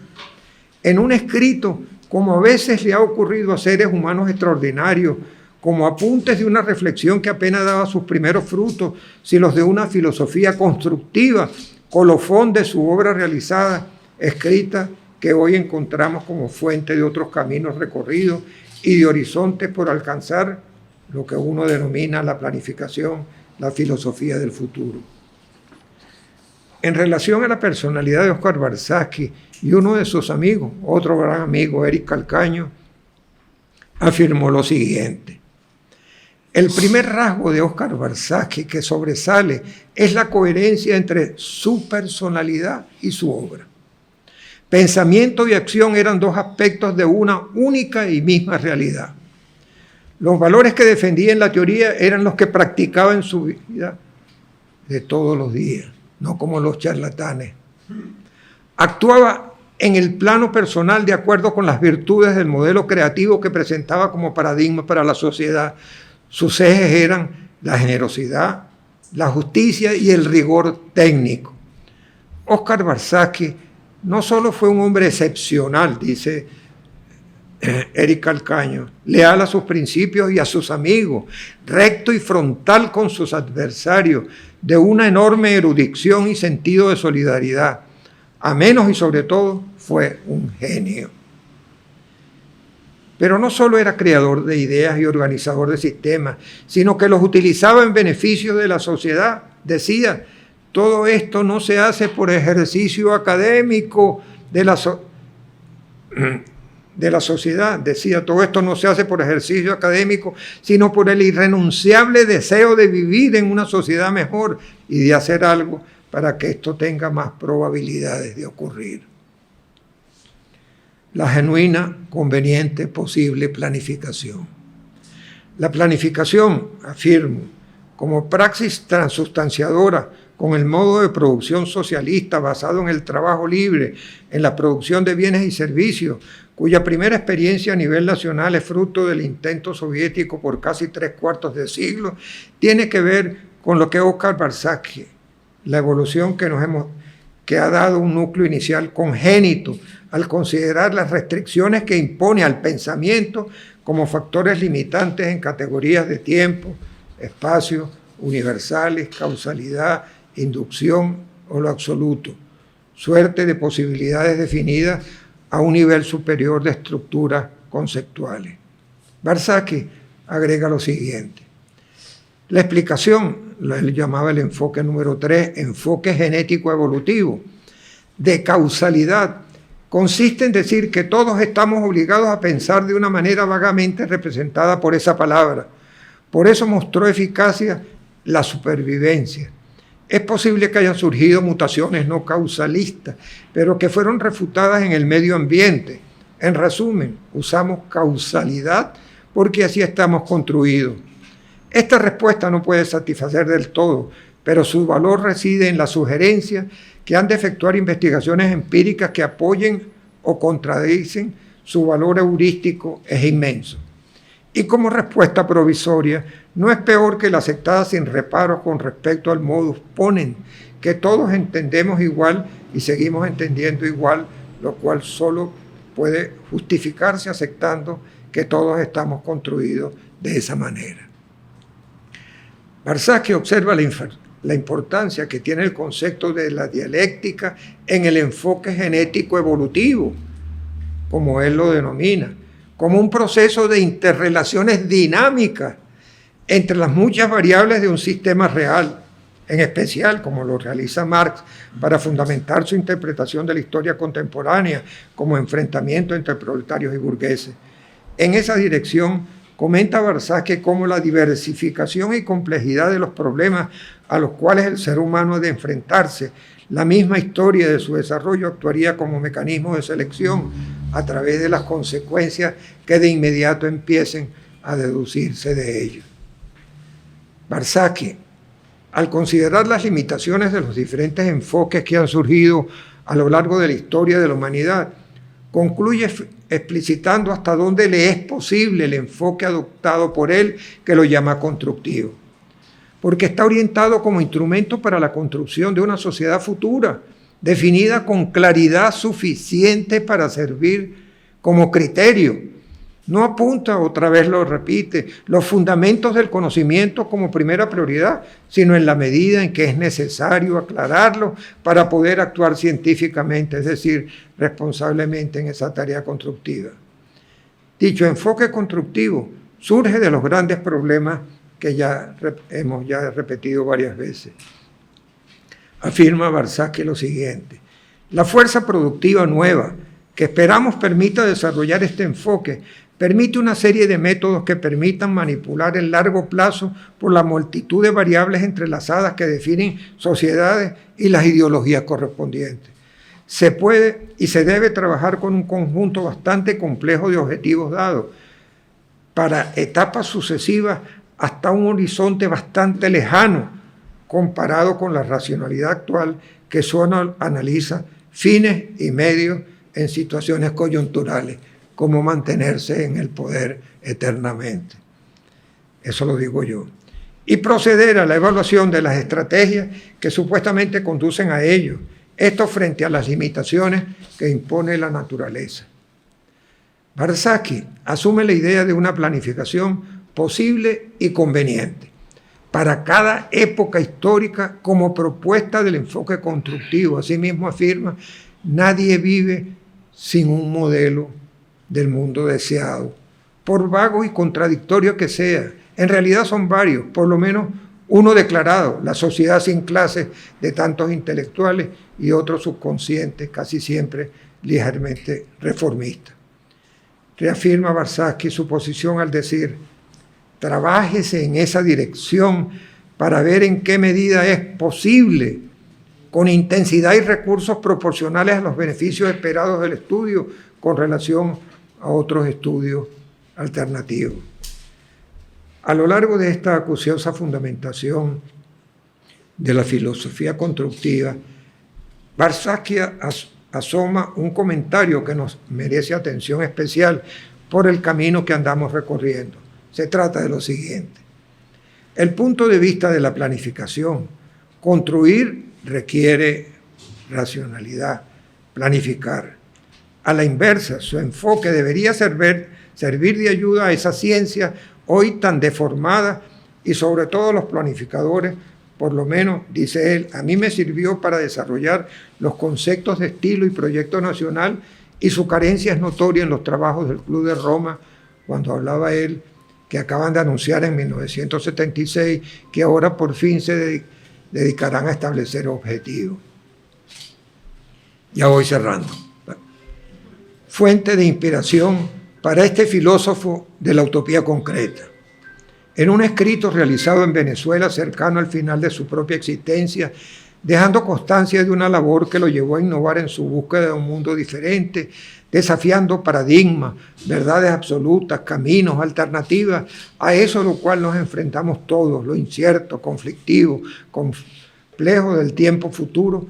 en un escrito, como a veces le ha ocurrido a seres humanos extraordinarios, como apuntes de una reflexión que apenas daba sus primeros frutos, si los de una filosofía constructiva, colofón de su obra realizada, escrita, que hoy encontramos como fuente de otros caminos recorridos y de horizontes por alcanzar lo que uno denomina la planificación, la filosofía del futuro. En relación a la personalidad de Óscar Barsaski y uno de sus amigos, otro gran amigo, Eric Calcaño, afirmó lo siguiente: el primer rasgo de Óscar Barsaski que sobresale es la coherencia entre su personalidad y su obra. Pensamiento y acción eran dos aspectos de una única y misma realidad. Los valores que defendía en la teoría eran los que practicaba en su vida de todos los días, no como los charlatanes. Actuaba en el plano personal de acuerdo con las virtudes del modelo creativo que presentaba como paradigma para la sociedad. Sus ejes eran la generosidad, la justicia y el rigor técnico. Óscar Barsaski no solo fue un hombre excepcional, dice Eric Calcaño, leal a sus principios y a sus amigos, recto y frontal con sus adversarios, de una enorme erudición y sentido de solidaridad. A menos y sobre todo fue un genio. Pero no solo era creador de ideas y organizador de sistemas, sino que los utilizaba en beneficio de la sociedad. Decía, todo esto no se hace por ejercicio académico de la sociedad. Decía, todo esto no se hace por ejercicio académico, sino por el irrenunciable deseo de vivir en una sociedad mejor y de hacer algo para que esto tenga más probabilidades de ocurrir. La genuina, conveniente, posible planificación. La planificación, afirmo, como praxis transustanciadora con el modo de producción socialista basado en el trabajo libre, en la producción de bienes y servicios, cuya primera experiencia a nivel nacional es fruto del intento soviético por casi 3/4 de siglo, tiene que ver con lo que Óscar Barsaski, la evolución que ha dado un núcleo inicial congénito al considerar las restricciones que impone al pensamiento como factores limitantes en categorías de tiempo, espacio, universales, causalidad, inducción o lo absoluto, suerte de posibilidades definidas a un nivel superior de estructuras conceptuales. Barsaski agrega lo siguiente: la explicación, él llamaba el enfoque número 3, enfoque genético evolutivo, de causalidad, consiste en decir que todos estamos obligados a pensar de una manera vagamente representada por esa palabra. Por eso mostró eficacia la supervivencia. Es posible que hayan surgido mutaciones no causalistas, pero que fueron refutadas en el medio ambiente. En resumen, usamos causalidad porque así estamos construidos. Esta respuesta no puede satisfacer del todo, pero su valor reside en la sugerencia que han de efectuar investigaciones empíricas que apoyen o contradicen su valor heurístico es inmenso. Y como respuesta provisoria, no es peor que la aceptada sin reparos con respecto al modus ponens, que todos entendemos igual y seguimos entendiendo igual, lo cual solo puede justificarse aceptando que todos estamos construidos de esa manera. Barsaski observa la importancia que tiene el concepto de la dialéctica en el enfoque genético evolutivo, como él lo denomina, como un proceso de interrelaciones dinámicas entre las muchas variables de un sistema real, en especial como lo realiza Marx para fundamentar su interpretación de la historia contemporánea como enfrentamiento entre proletarios y burgueses. En esa dirección, comenta Barsaschi cómo la diversificación y complejidad de los problemas a los cuales el ser humano ha de enfrentarse, la misma historia de su desarrollo actuaría como mecanismo de selección a través de las consecuencias que de inmediato empiecen a deducirse de ello. Barsaschi, al considerar las limitaciones de los diferentes enfoques que han surgido a lo largo de la historia de la humanidad, concluye explicitando hasta dónde le es posible el enfoque adoptado por él, que lo llama constructivo, porque está orientado como instrumento para la construcción de una sociedad futura, definida con claridad suficiente para servir como criterio. No apunta, otra vez lo repite, los fundamentos del conocimiento como primera prioridad, sino en la medida en que es necesario aclararlo para poder actuar científicamente, es decir, responsablemente en esa tarea constructiva. Dicho enfoque constructivo surge de los grandes problemas que ya hemos repetido varias veces. Afirma Barsaschi lo siguiente: la fuerza productiva nueva que esperamos permita desarrollar este enfoque permite una serie de métodos que permitan manipular en largo plazo por la multitud de variables entrelazadas que definen sociedades y las ideologías correspondientes. Se puede y se debe trabajar con un conjunto bastante complejo de objetivos dados para etapas sucesivas hasta un horizonte bastante lejano comparado con la racionalidad actual que solo analiza fines y medios en situaciones coyunturales, como mantenerse en el poder eternamente. Eso lo digo yo. Y proceder a la evaluación de las estrategias que supuestamente conducen a ello, esto frente a las limitaciones que impone la naturaleza. Barsaschi asume la idea de una planificación posible y conveniente para cada época histórica como propuesta del enfoque constructivo. Asimismo afirma, nadie vive sin un modelo del mundo deseado, por vago y contradictorio que sea. En realidad son varios, por lo menos uno declarado, la sociedad sin clases de tantos intelectuales y otro subconsciente, casi siempre ligeramente reformista. Reafirma Barsaschi su posición al decir, trabájese en esa dirección para ver en qué medida es posible, con intensidad y recursos proporcionales a los beneficios esperados del estudio con relación a otros estudios alternativos. A lo largo de esta acuciosa fundamentación de la filosofía constructiva, Barsaschi asoma un comentario que nos merece atención especial por el camino que andamos recorriendo. Se trata de lo siguiente: el punto de vista de la planificación. Construir requiere racionalidad, planificar. A la inversa, su enfoque debería servir de ayuda a esa ciencia hoy tan deformada y sobre todo los planificadores, por lo menos, dice él, a mí me sirvió para desarrollar los conceptos de estilo y proyecto nacional y su carencia es notoria en los trabajos del Club de Roma, cuando hablaba él que acaban de anunciar en 1976 que ahora por fin se dedicarán a establecer objetivos. Ya voy cerrando. Fuente de inspiración para este filósofo de la utopía concreta. En un escrito realizado en Venezuela cercano al final de su propia existencia, dejando constancia de una labor que lo llevó a innovar en su búsqueda de un mundo diferente, desafiando paradigmas, verdades absolutas, caminos, alternativas, a eso a lo cual nos enfrentamos todos, lo incierto, conflictivo, complejo del tiempo futuro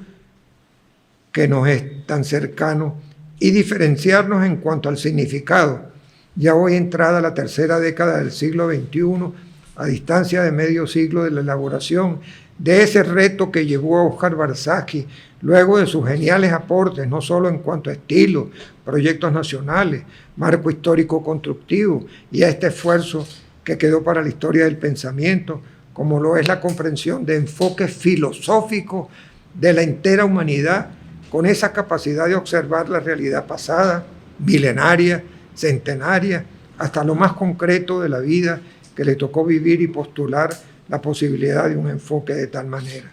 que nos es tan cercano, y diferenciarnos en cuanto al significado. Ya hoy entrada la tercera década del siglo XXI, a distancia de medio siglo de la elaboración de ese reto que llevó a Óscar Barsaschi, luego de sus geniales aportes, no solo en cuanto a estilo, proyectos nacionales, marco histórico constructivo, y a este esfuerzo que quedó para la historia del pensamiento, como lo es la comprensión de enfoques filosóficos de la entera humanidad, con esa capacidad de observar la realidad pasada, milenaria, centenaria, hasta lo más concreto de la vida que le tocó vivir y postular la posibilidad de un enfoque de tal manera,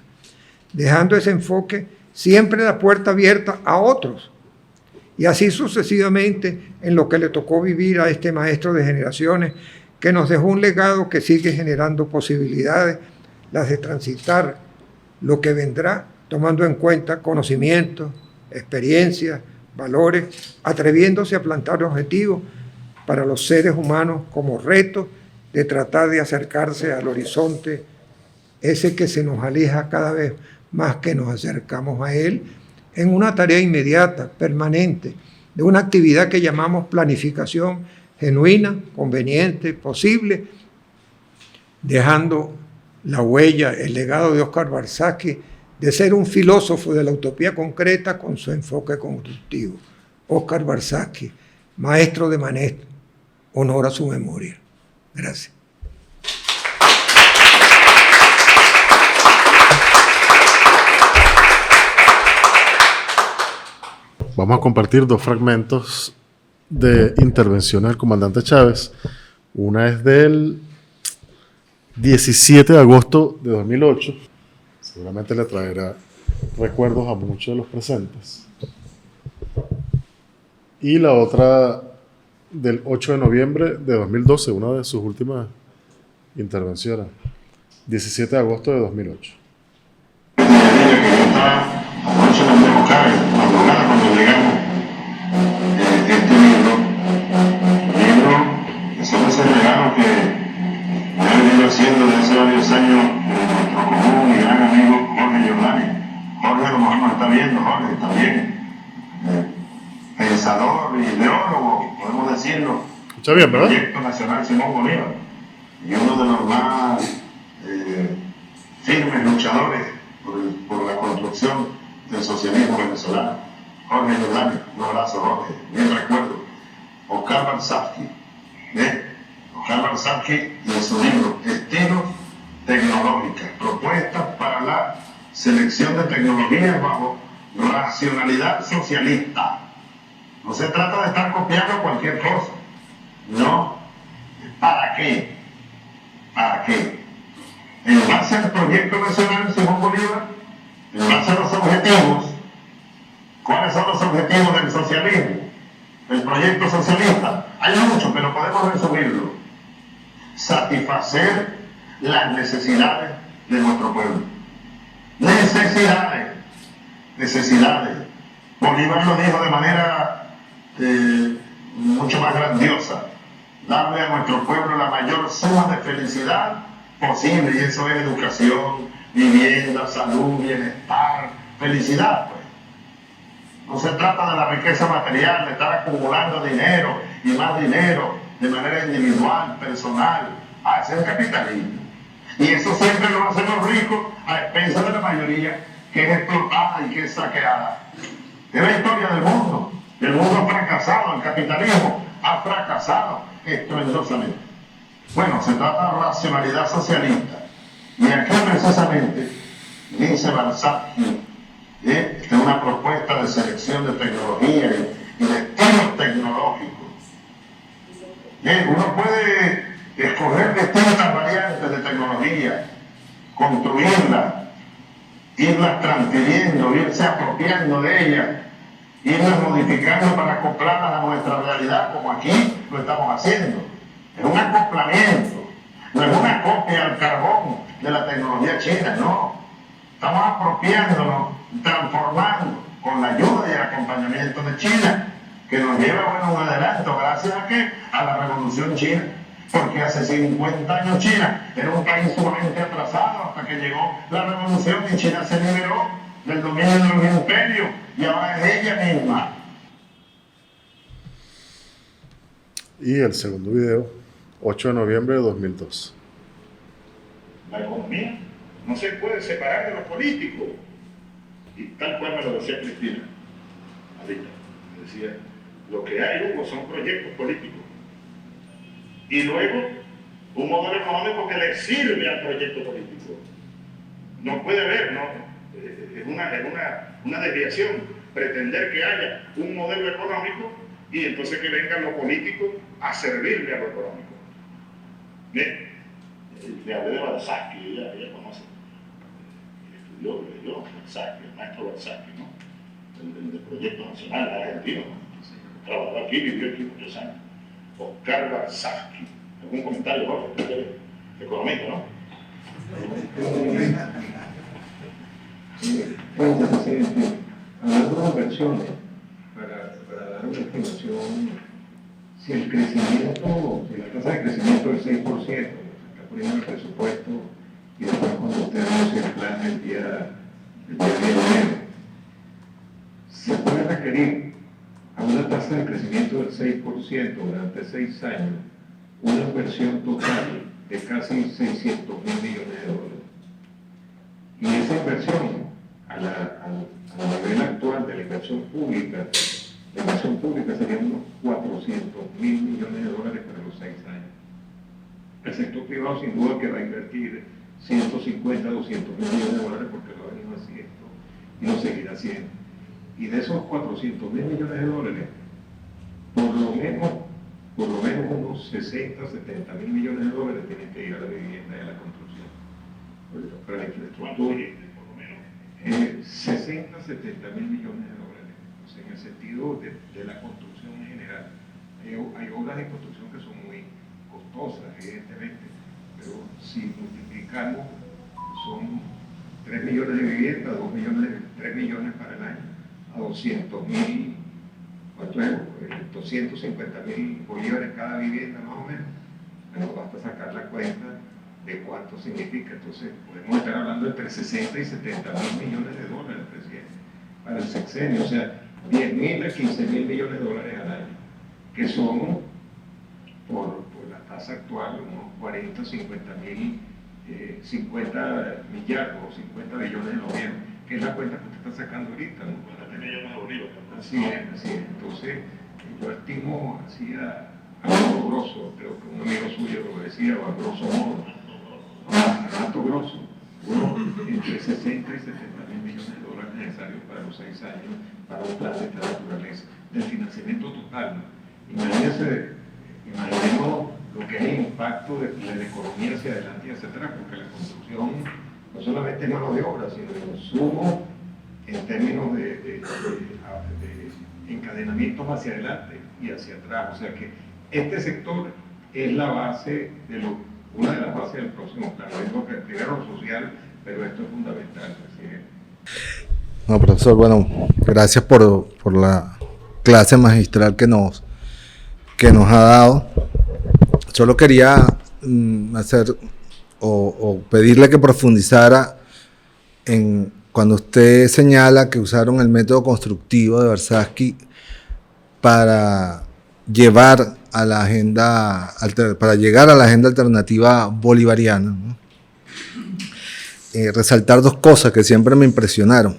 dejando ese enfoque siempre la puerta abierta a otros, y así sucesivamente en lo que le tocó vivir a este maestro de generaciones que nos dejó un legado que sigue generando posibilidades, las de transitar lo que vendrá, tomando en cuenta conocimientos, experiencias, valores, atreviéndose a plantar objetivos para los seres humanos como reto de tratar de acercarse al horizonte, ese que se nos aleja cada vez más que nos acercamos a él, en una tarea inmediata, permanente, de una actividad que llamamos planificación genuina, conveniente, posible, dejando la huella, el legado de Óscar Barzazki, de ser un filósofo de la utopía concreta con su enfoque constructivo. Óscar Barzazki, maestro de maestros, honor a su memoria. Gracias. Vamos a compartir dos fragmentos de intervención del comandante Chávez. Una es del 17 de agosto de 2008. Seguramente le traerá recuerdos a muchos de los presentes. Y la otra del 8 de noviembre de 2012, una de sus últimas intervenciones. 17 de agosto de 2008. Anoche nos vemos madrugada cuando llegamos este libro que son ese regalo que me ha venido haciendo desde hace varios años nuestro común y gran amigo Jorge Giordani. Jorge a lo mejor nos está viendo, Jorge también, pensador y ideólogo, podemos decirlo, Escucha bien, ¿verdad? Proyecto Nacional Simón Bolívar, y uno de los más firmes luchadores por la construcción del socialismo venezolano. Jorge Giordani, un abrazo, Jorge, bien recuerdo. Óscar Barzazki, Óscar Barzazki en su libro Estilos Tecnológicas, propuestas para la selección de tecnologías bajo racionalidad socialista. No se trata de estar copiando cualquier cosa, no. ¿Para qué? ¿Para qué? En base al proyecto nacional Simón Bolívar, en base a los objetivos. ¿Cuáles son los objetivos del socialismo? El proyecto socialista. Hay muchos, pero podemos resumirlo. Satisfacer las necesidades de nuestro pueblo. Necesidades. Necesidades. Bolívar lo dijo de manera mucho más grandiosa. Darle a nuestro pueblo la mayor suma de felicidad posible, y eso es educación, vivienda, salud, bienestar, felicidad, pues. No se trata de la riqueza material, de estar acumulando dinero y más dinero de manera individual, personal. Ese es el capitalismo. Y eso siempre lo hacen los ricos a expensas de la mayoría, que es explotada y que es saqueada. Es la historia del mundo. El mundo ha fracasado, el capitalismo ha fracasado estruendosamente. Bueno, se trata de racionalidad socialista. Y aquí precisamente dice Barzazki, esta es una propuesta de selección de tecnología y de estilos tecnológicos. Uno puede escoger distintas variantes de tecnología, construirlas, irlas transfiriendo, irse apropiando de ellas, irlas modificando para acoplarlas a nuestra realidad, como aquí lo estamos haciendo. Es un acoplamiento, no es una copia al carbón de la tecnología china, no. Estamos apropiándonos, transformando con la ayuda y el acompañamiento de China, que nos lleva, bueno, un adelanto, gracias a ¿qué? A la revolución china. Porque hace 50 años China era un país sumamente atrasado hasta que llegó la revolución y China se liberó del dominio de los imperios y ahora es ella misma. Y el segundo video, 8 de noviembre de 2002. La economía no se puede separar de lo político. Y tal cual me lo decía Cristina, ahorita, me decía, lo que hay, Hugo, son proyectos políticos. Y luego, un modelo económico que le sirve al proyecto político. No puede haber, ¿no? Es una desviación pretender que haya un modelo económico y entonces que venga lo político a servirle a lo económico. Le hablé de Barzazki, ella conoce. Estudió, leyó Barzazki, el maestro Barzazki, ¿no? El del Proyecto Nacional argentino. Trabajó aquí, vivió aquí muchos años. Óscar Barzazki, Un comentario, Jorge, económico, ¿no? Bueno, presidente, hablando de inversiones, para dar una estimación, si el crecimiento, si la tasa de crecimiento es 6%, se está poniendo el presupuesto y después cuando usted anuncia el plan el día 10 de enero, se puede requerir a una tasa de crecimiento del 6% durante 6 años una inversión total de casi 600 mil millones de dólares. Y esa inversión, a nivel actual de la inversión pública serían unos 400 mil millones de dólares para los 6 años. El sector privado sin duda que va a invertir 150, 200 mil millones de dólares porque lo ha venido haciendo y lo seguirá haciendo. Y de esos 400 mil millones de dólares, por lo menos unos 60, 70 mil millones de dólares tienen que ir a la vivienda y a la construcción. Para la infraestructura, 60, 70 mil millones de dólares. O sea, en el sentido de la construcción en general. Hay obras de construcción que son muy costosas, evidentemente, pero si multiplicamos, son 3 millones de viviendas, 3 millones para el año, a 200 mil, ¿cuánto es? 250 mil bolívares cada vivienda más o menos. Bueno, basta sacar la cuenta de cuánto significa. Entonces, podemos estar hablando entre 60 y 70 mil millones de dólares, presidente, para el sexenio. O sea, 10 mil a 15 mil millones de dólares al año, que son, por la tasa actual, unos 40, 50 mil, 50 millardos o 50 billones de dólares, que es la cuenta que usted está sacando ahorita, ¿no? 40 millones de bolívares. Así es. Entonces, yo estimo así a grosso grosso, creo que un amigo suyo lo decía, o a grosso modo, a dato grosso, entre 60 y 70 mil millones de dólares necesarios para los 6 años para un plan de esta naturaleza, del financiamiento total, ¿no? Imaginemos lo que es el impacto de la economía hacia adelante y hacia atrás, porque la construcción no solamente es mano de obra, sino insumo en términos de encadenamientos hacia adelante y hacia atrás. O sea que este sector es la base una de las bases del próximo plan. Digo que primero lo social, pero esto es fundamental. No, profesor, bueno, gracias por la clase magistral que nos ha dado. Solo quería hacer o pedirle que profundizara en cuando usted señala que usaron el método constructivo de Versace para llevar a la agenda, para llegar a la agenda alternativa bolivariana, ¿no? Resaltar 2 cosas que siempre me impresionaron.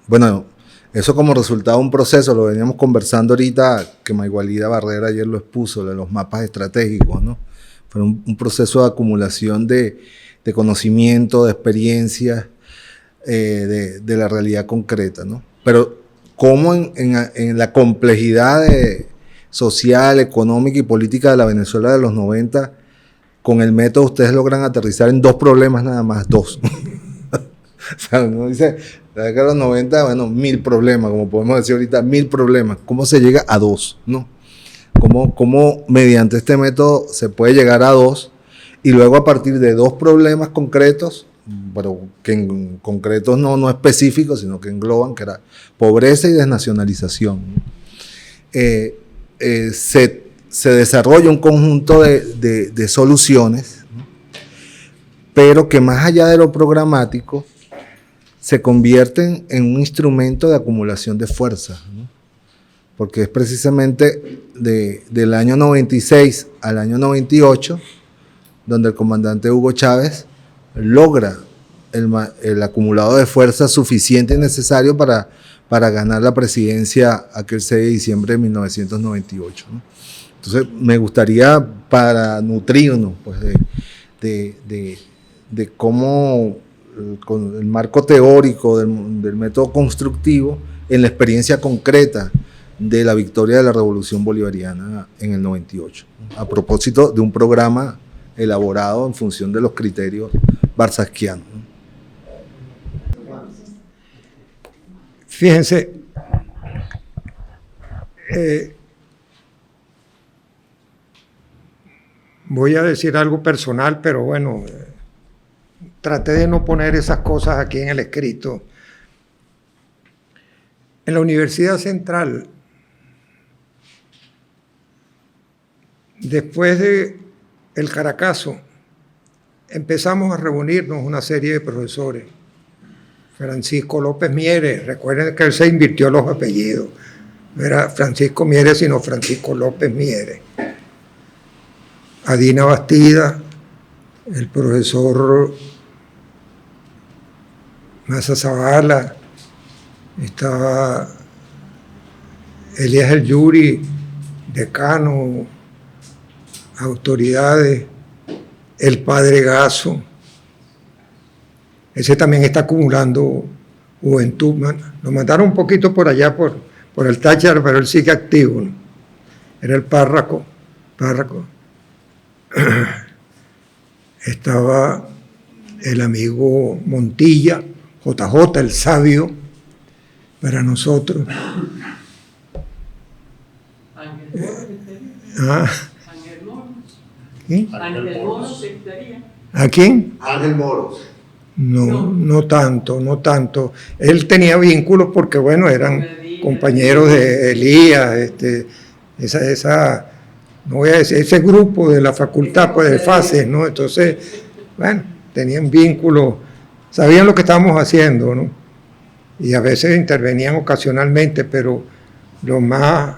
Bueno, eso como resultado de un proceso, lo veníamos conversando ahorita, que Maygualida Barrera ayer lo expuso, de los mapas estratégicos, ¿no? Fue un proceso de acumulación de conocimiento, de experiencias, de la realidad concreta, ¿no? Pero cómo en la complejidad social, económica y política de la Venezuela de los 90, con el método ustedes logran aterrizar en 2 problemas nada más, 2. O sea, uno dice, la década de los 90, bueno, 1000 problemas, como podemos decir ahorita, 1000 problemas. ¿Cómo se llega a 2? ¿No? ¿Cómo mediante este método se puede llegar a 2? Y luego a partir de 2 problemas concretos, pero que en concretos no específicos, sino que engloban, que era pobreza y desnacionalización, ¿no? Se desarrolla un conjunto de soluciones, ¿no? Pero que más allá de lo programático, se convierten en un instrumento de acumulación de fuerza, ¿no? Porque es precisamente del año 96 al año 98, donde el comandante Hugo Chávez logra el acumulado de fuerza suficiente y necesario para ganar la presidencia aquel 6 de diciembre de 1998, ¿no? Entonces, me gustaría, para nutrirnos pues, de cómo, con el marco teórico del método constructivo, en la experiencia concreta de la victoria de la Revolución Bolivariana en el 98, ¿no? A propósito de un programa elaborado en función de los criterios barsasquianos, ¿no? Fíjense, voy a decir algo personal, pero bueno, traté de no poner esas cosas aquí en el escrito. En la Universidad Central, después de el Caracazo, empezamos a reunirnos una serie de profesores. Francisco López Mieres, recuerden que él se invirtió los apellidos. No era Francisco Mieres, sino Francisco López Mieres. Adina Bastida, el profesor Maza Zavala, estaba Elías El Yuri, decano, autoridades, el padre Gazo. Ese también está acumulando juventud. Lo mandaron un poquito por allá, por el Táchira, pero él sigue activo, ¿no? Era el párroco. Estaba el amigo Montilla, JJ, el sabio, para nosotros. ¿Sí? ¿A quién? Ángel Moros. No tanto. Él tenía vínculos porque, bueno, eran compañeros de Elías, no voy a decir, ese grupo de la facultad, pues, de fases, ¿no? Entonces, bueno, tenían vínculos, sabían lo que estábamos haciendo, ¿no? Y a veces intervenían ocasionalmente, pero los más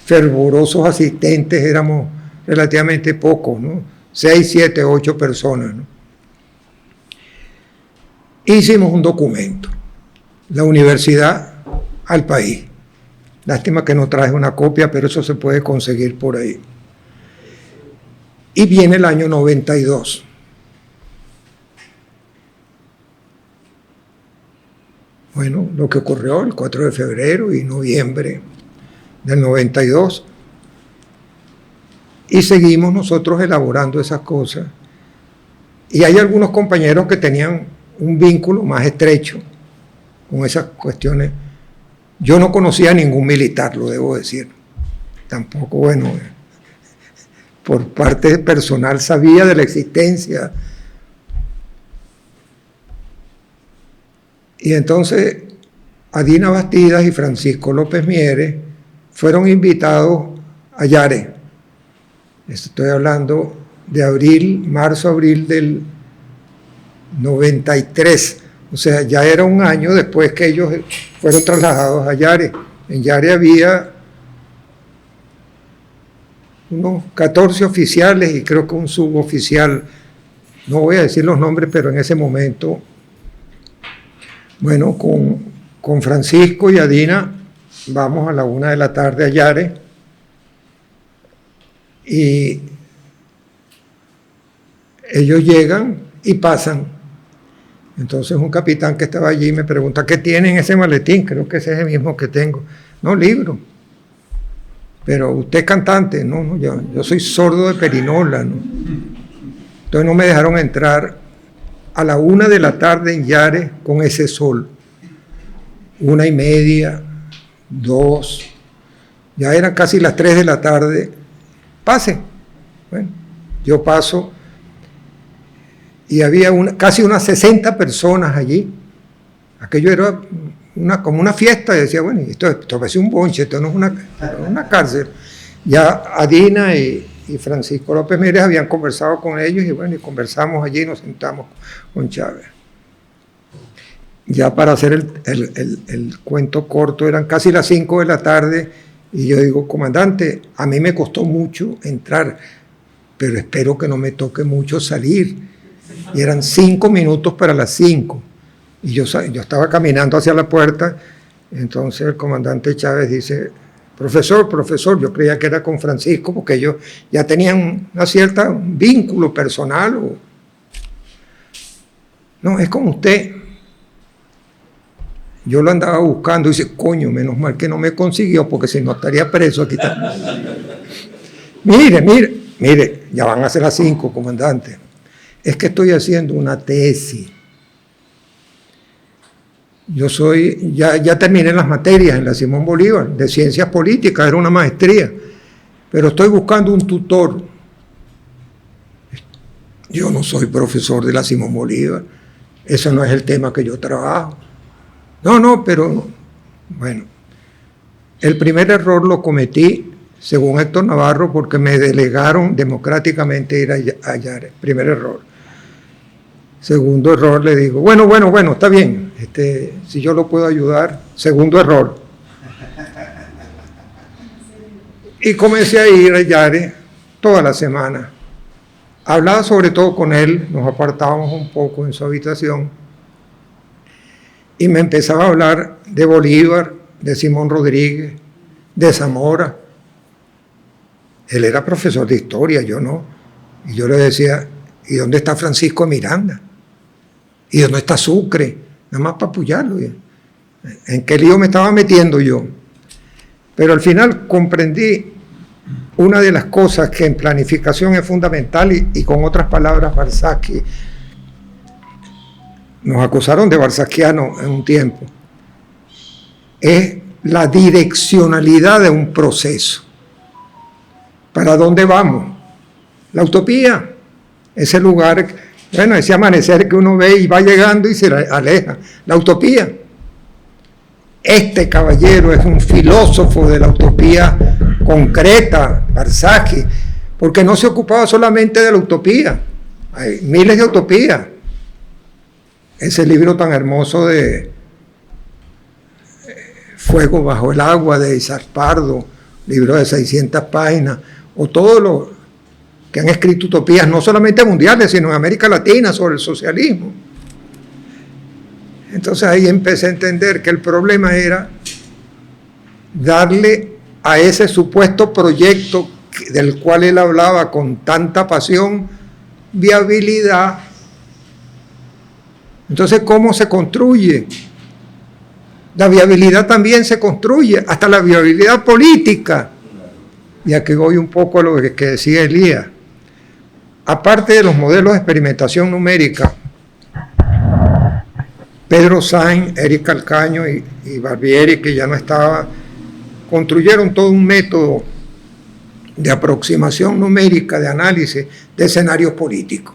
fervorosos asistentes éramos relativamente pocos, ¿no? 6, 7, 8 personas, ¿no? Hicimos un documento, la universidad al país. Lástima que no traje una copia, pero eso se puede conseguir por ahí. Y viene el año 92. Bueno, lo que ocurrió el 4 de febrero y noviembre del 92. Y seguimos nosotros elaborando esas cosas. Y hay algunos compañeros que tenían un vínculo más estrecho con esas cuestiones. Yo no conocía a ningún militar, lo debo decir. Tampoco, bueno, por parte personal sabía de la existencia. Y entonces Adina Bastidas y Francisco López Mieres fueron invitados a Yare. Estoy hablando de marzo-abril del 93. O sea, ya era un año después que ellos fueron trasladados a Yare. En Yare había unos 14 oficiales y creo que un suboficial. No voy a decir los nombres, pero en ese momento, bueno, con Francisco y Adina vamos a la 1 de la tarde a Yare y ellos llegan y pasan. Entonces un capitán que estaba allí me pregunta, ¿qué tiene en ese maletín? Creo que ese es el mismo que tengo. No, libro. Pero usted es cantante. No, yo soy sordo de perinola, ¿no? Entonces no me dejaron entrar a la 1 de la tarde en Yare con ese sol. 1:30, 2. Ya eran casi las 3 de la tarde. Pase. Bueno, yo paso. Y había casi unas 60 personas allí. Aquello era como una fiesta. Y decía, bueno, esto parece un bonche, esto no es una cárcel. Ya Adina y Francisco López Mieres habían conversado con ellos y bueno, y conversamos allí y nos sentamos con Chávez. Ya para hacer el cuento corto, eran casi las 5 de la tarde y yo digo, comandante, a mí me costó mucho entrar, pero espero que no me toque mucho salir. Y eran 5 minutos para las 5. Y yo estaba caminando hacia la puerta. Entonces el comandante Chávez dice, profesor, yo creía que era con Francisco, porque ellos ya tenían un vínculo personal. No, es con usted. Yo lo andaba buscando y dice, coño, menos mal que no me consiguió, porque si no estaría preso aquí también. Mire, ya van a ser las 5, comandante. Es que estoy haciendo una tesis. Yo ya terminé las materias en la Simón Bolívar, de Ciencias Políticas, era una maestría, pero estoy buscando un tutor. Yo no soy profesor de la Simón Bolívar. Eso no es el tema que yo trabajo. No, pero bueno. El primer error lo cometí, según Héctor Navarro, porque me delegaron democráticamente ir a Yare. Primer error. Segundo error, le digo, bueno, está bien. Si yo lo puedo ayudar. Segundo error. Y comencé a ir a Yare toda la semana. Hablaba sobre todo con él, nos apartábamos un poco en su habitación y me empezaba a hablar de Bolívar, de Simón Rodríguez, de Zamora. Él era profesor de historia, yo no. Y yo le decía, ¿y dónde está Francisco de Miranda? ¿Y dónde está Sucre? Nada más para apoyarlo. ¿En qué lío me estaba metiendo yo? Pero al final comprendí una de las cosas que en planificación es fundamental, y con otras palabras, Barsaki, nos acusaron de barsackiano en un tiempo, es la direccionalidad de un proceso. ¿Para dónde vamos? La utopía, ese lugar, bueno, ese amanecer que uno ve y va llegando y se aleja, la utopía. Este caballero es un filósofo de la utopía concreta, Barsaki, porque no se ocupaba solamente de la utopía, hay miles de utopías. Ese libro tan hermoso de Fuego bajo el agua de Isaac Pardo, libro de 600 páginas, o todos los que han escrito utopías, no solamente mundiales, sino en América Latina, sobre el socialismo. Entonces ahí empecé a entender que el problema era darle a ese supuesto proyecto del cual él hablaba con tanta pasión, viabilidad. Entonces, ¿cómo se construye? La viabilidad también se construye, hasta la viabilidad política. Y aquí voy un poco a lo que decía Elías. Aparte de los modelos de experimentación numérica, Pedro Sainz, Eric Calcaño y Barbieri, que ya no estaba, construyeron todo un método de aproximación numérica, de análisis de escenarios políticos.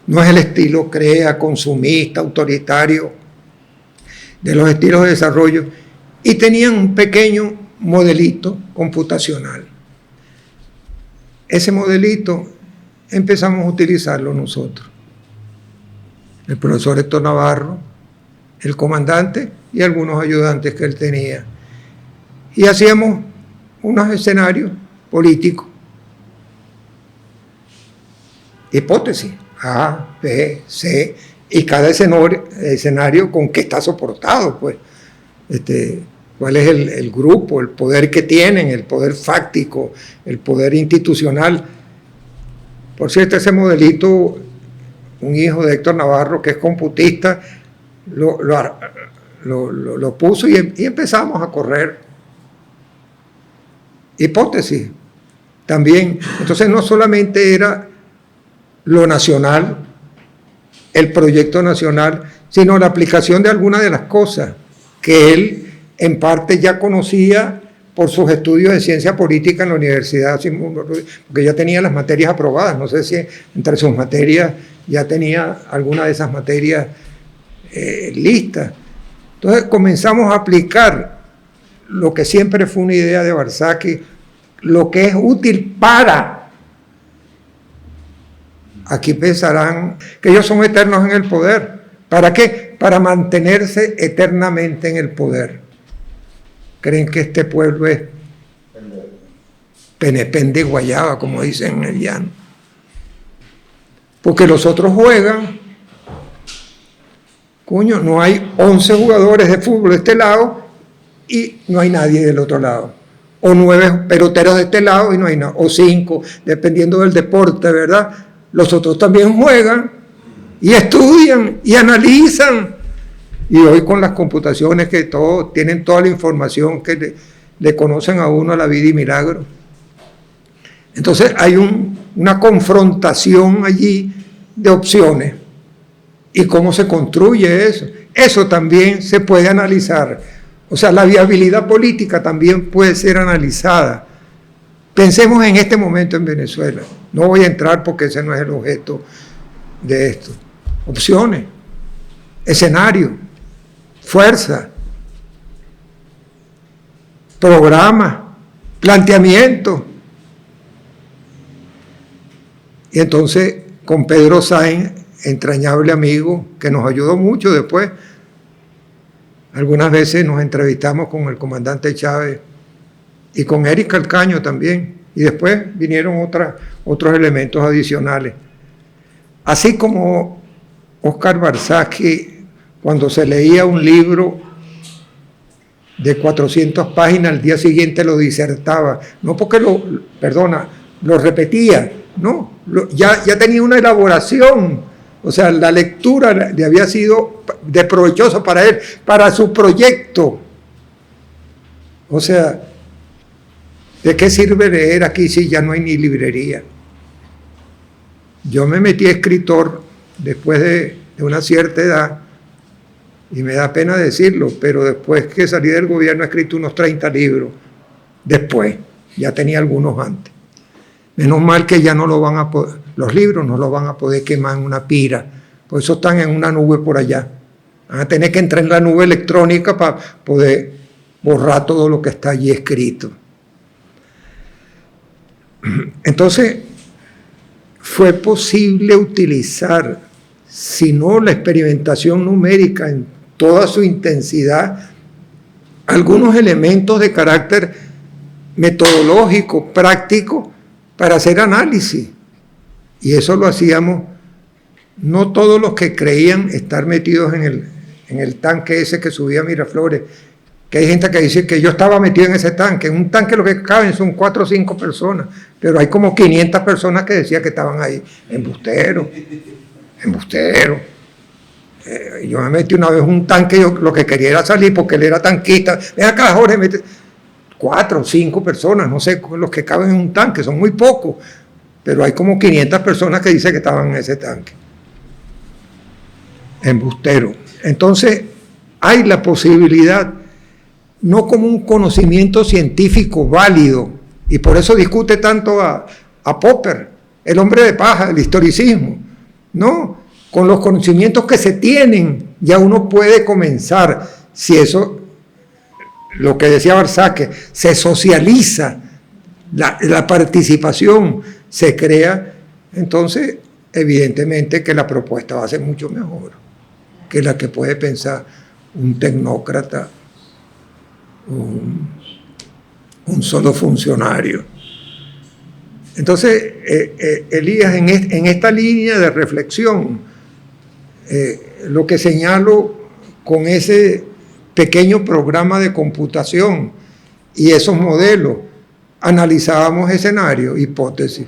No es el estilo CREA, consumista, autoritario, de los estilos de desarrollo, y tenían un pequeño modelito computacional. Ese modelito empezamos a utilizarlo nosotros. El profesor Héctor Navarro, el comandante y algunos ayudantes que él tenía. Y hacíamos unos escenarios políticos. Hipótesis, A, B, C, y cada escenario con qué está soportado, pues. Cuál es el grupo, el poder que tienen, el poder fáctico, el poder institucional. Por cierto, ese modelito, un hijo de Héctor Navarro, que es computista, lo puso y empezamos a correr. Hipótesis también. Entonces no solamente era lo nacional, el proyecto nacional, sino la aplicación de algunas de las cosas que él en parte ya conocía por sus estudios de ciencia política en la universidad, porque ya tenía las materias aprobadas. No sé si entre sus materias ya tenía alguna de esas materias listas. Entonces comenzamos a aplicar lo que siempre fue una idea de Barsaki, lo que es útil para. Aquí pensarán que ellos son eternos en el poder. ¿Para qué? Para mantenerse eternamente en el poder. Creen que este pueblo es penepén de guayaba, como dicen en el llano. Porque los otros juegan. Coño, no hay 11 jugadores de fútbol de este lado y no hay nadie del otro lado. O 9 peloteros de este lado y no hay nada. O 5, dependiendo del deporte, ¿verdad? Los otros también juegan y estudian y analizan. Y hoy con las computaciones que tienen toda la información que le conocen a uno a la vida y milagro. Entonces hay una confrontación allí de opciones. ¿Y cómo se construye eso? Eso también se puede analizar. O sea, la viabilidad política también puede ser analizada Pensemos en este momento en Venezuela. No voy a entrar porque ese no es el objeto de esto. Opciones, escenario, fuerza, programa, planteamiento. Y entonces con Pedro Sáenz, entrañable amigo, que nos ayudó mucho después, algunas veces nos entrevistamos con el comandante Chávez y con Eric Calcaño también, y después vinieron otros elementos adicionales. Así como Óscar Barzaki, cuando se leía un libro de 400 páginas, al día siguiente lo disertaba, no porque lo repetía, no, ya tenía una elaboración, o sea, la lectura le había sido de provechoso para él, para su proyecto. O sea, ¿de qué sirve leer aquí si ya no hay ni librería? Yo me metí a escritor después de una cierta edad, y me da pena decirlo, pero después que salí del gobierno he escrito unos 30 libros. Después, ya tenía algunos antes. Menos mal que ya no lo van a poder, los libros no los van a poder quemar en una pira, por eso están en una nube por allá. Van a tener que entrar en la nube electrónica para poder borrar todo lo que está allí escrito. Entonces, fue posible utilizar, si no la experimentación numérica en toda su intensidad, algunos elementos de carácter metodológico, práctico, para hacer análisis. Y eso lo hacíamos, no todos los que creían estar metidos en el tanque ese que subía a Miraflores, que hay gente que dice que yo estaba metido en ese tanque. En un tanque lo que caben son 4 o 5 personas, pero hay como 500 personas que decían que estaban ahí. Embustero. Yo me metí una vez en un tanque, yo lo que quería era salir porque él era tanquista. Ven acá, Jorge, 4 o 5 personas, no sé los que caben en un tanque, son muy pocos, pero hay como 500 personas que dicen que estaban en ese tanque. Embustero. Entonces, hay la posibilidad, no como un conocimiento científico válido, y por eso discute tanto a Popper, el hombre de paja, el historicismo. No, con los conocimientos que se tienen, ya uno puede comenzar, si eso, lo que decía Barzaki, se socializa, la participación se crea, entonces evidentemente que la propuesta va a ser mucho mejor que la que puede pensar un tecnócrata, un solo funcionario. Entonces, Elías, en esta línea de reflexión, lo que señalo con ese pequeño programa de computación y esos modelos, analizábamos escenarios, hipótesis,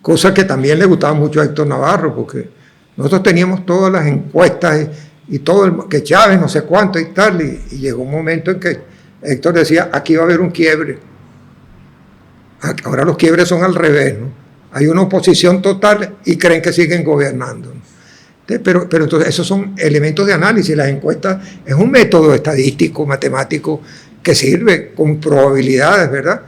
cosa que también le gustaba mucho a Héctor Navarro, porque nosotros teníamos todas las encuestas y todo, que Chávez no sé cuánto y tal, y llegó un momento en que Héctor decía, aquí va a haber un quiebre. Ahora los quiebres son al revés, ¿no? Hay una oposición total y creen que siguen gobernando, ¿no? Pero entonces esos son elementos de análisis. Las encuestas es un método estadístico, matemático, que sirve con probabilidades, ¿verdad?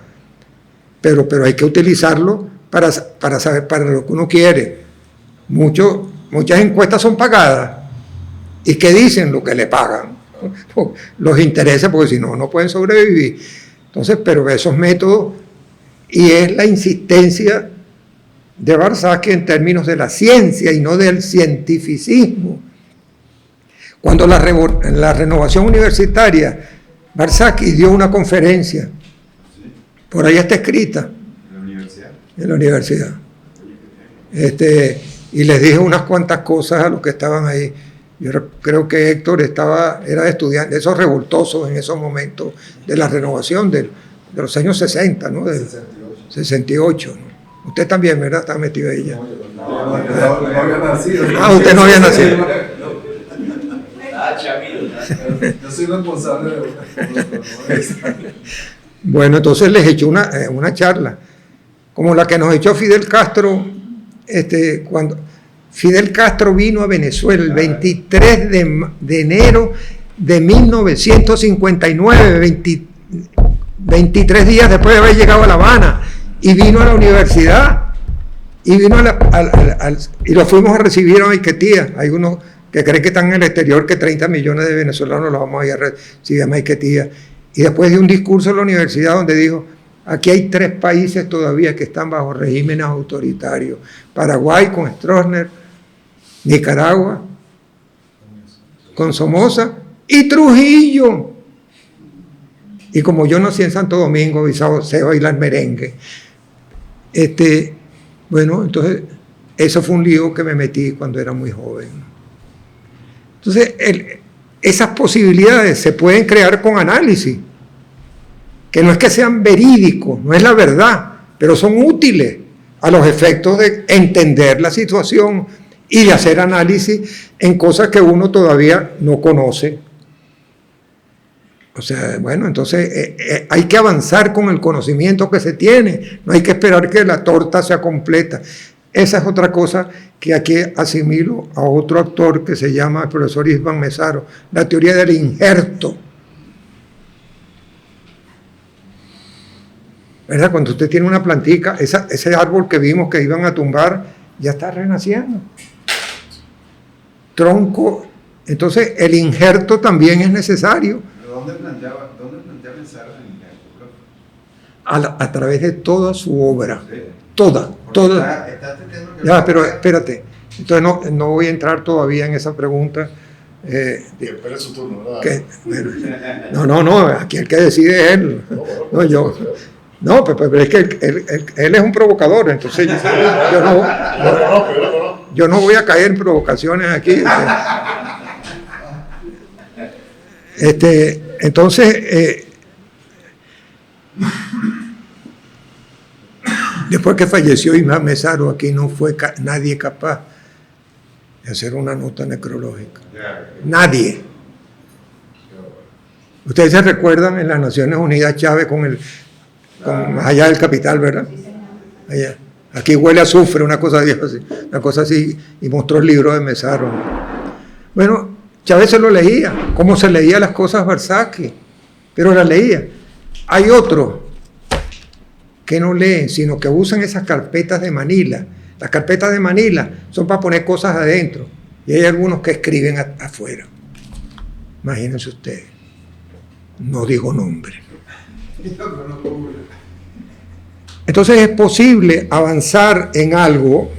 Pero hay que utilizarlo para saber para lo que uno quiere. Muchas encuestas son pagadas. ¿Y qué dicen? Lo que le pagan. Los intereses, porque si no, no pueden sobrevivir. Entonces, pero esos métodos, y es la insistencia de Barzaki en términos de la ciencia y no del cientificismo. Cuando la renovación universitaria, Barzaki dio una conferencia, por ahí está escrita, en la universidad. Y les dije unas cuantas cosas a los que estaban ahí. Yo creo que Héctor era estudiante, esos revoltosos en esos momentos de la renovación de los años 60, ¿no? Del 68, ¿no? Usted también, ¿verdad? Estaba metido ahí ya. No había nacido. Ah, usted no había nacido. Yo soy responsable de Bueno, entonces les echó una charla, como la que nos echó Fidel Castro, cuando Fidel Castro vino a Venezuela el 23 de enero de 1959, 23 días después de haber llegado a La Habana, y vino a la universidad, y vino y lo fuimos a recibir a Maiquetía. Hay unos que creen que están en el exterior, que 30 millones de venezolanos los vamos a ir a recibir a Maiquetía. Y después de un discurso en la universidad donde dijo, aquí hay 3 países todavía que están bajo regímenes autoritarios: Paraguay con Stroessner, Nicaragua con Somoza y Trujillo. Y como yo nací en Santo Domingo y sé bailar merengue, bueno, entonces eso fue un lío que me metí cuando era muy joven. Entonces, esas posibilidades se pueden crear con análisis, que no es que sean verídicos, no es la verdad, pero son útiles a los efectos de entender la situación y de hacer análisis en cosas que uno todavía no conoce. O sea, bueno, entonces hay que avanzar con el conocimiento que se tiene, no hay que esperar que la torta sea completa. Esa es otra cosa que aquí asimilo a otro autor que se llama el profesor István Mesaro, la teoría del injerto. ¿Verdad? Cuando usted tiene una plantica, ese árbol que vimos que iban a tumbar, ya está renaciendo. Tronco. Entonces, el injerto también es necesario. ¿Dónde planteaba Mesaro el injerto? A través de toda su obra. Sí. Toda. Está entendiendo que Ya, pero espérate. Entonces no voy a entrar todavía en esa pregunta. Espera su turno, ¿verdad? Bueno, no, aquí el que decide es él. No, yo. No, pero es que él es un provocador, entonces yo no voy a caer en provocaciones aquí. Entonces, después que falleció István Mesaro, aquí no fue nadie capaz de hacer una nota necrológica. Nadie. Ustedes se recuerdan en las Naciones Unidas Chávez más allá del capital, ¿verdad? Allá. Aquí huele a azufre, una cosa así, y mostró el libro de Mesaro. Bueno, Chávez se lo leía, como se leía las cosas Barzaki, pero las leía. Hay otros que no leen, sino que usan esas carpetas de Manila. Las carpetas de Manila son para poner cosas adentro, y hay algunos que escriben afuera. Imagínense ustedes. No digo nombre. Entonces es posible avanzar en algo,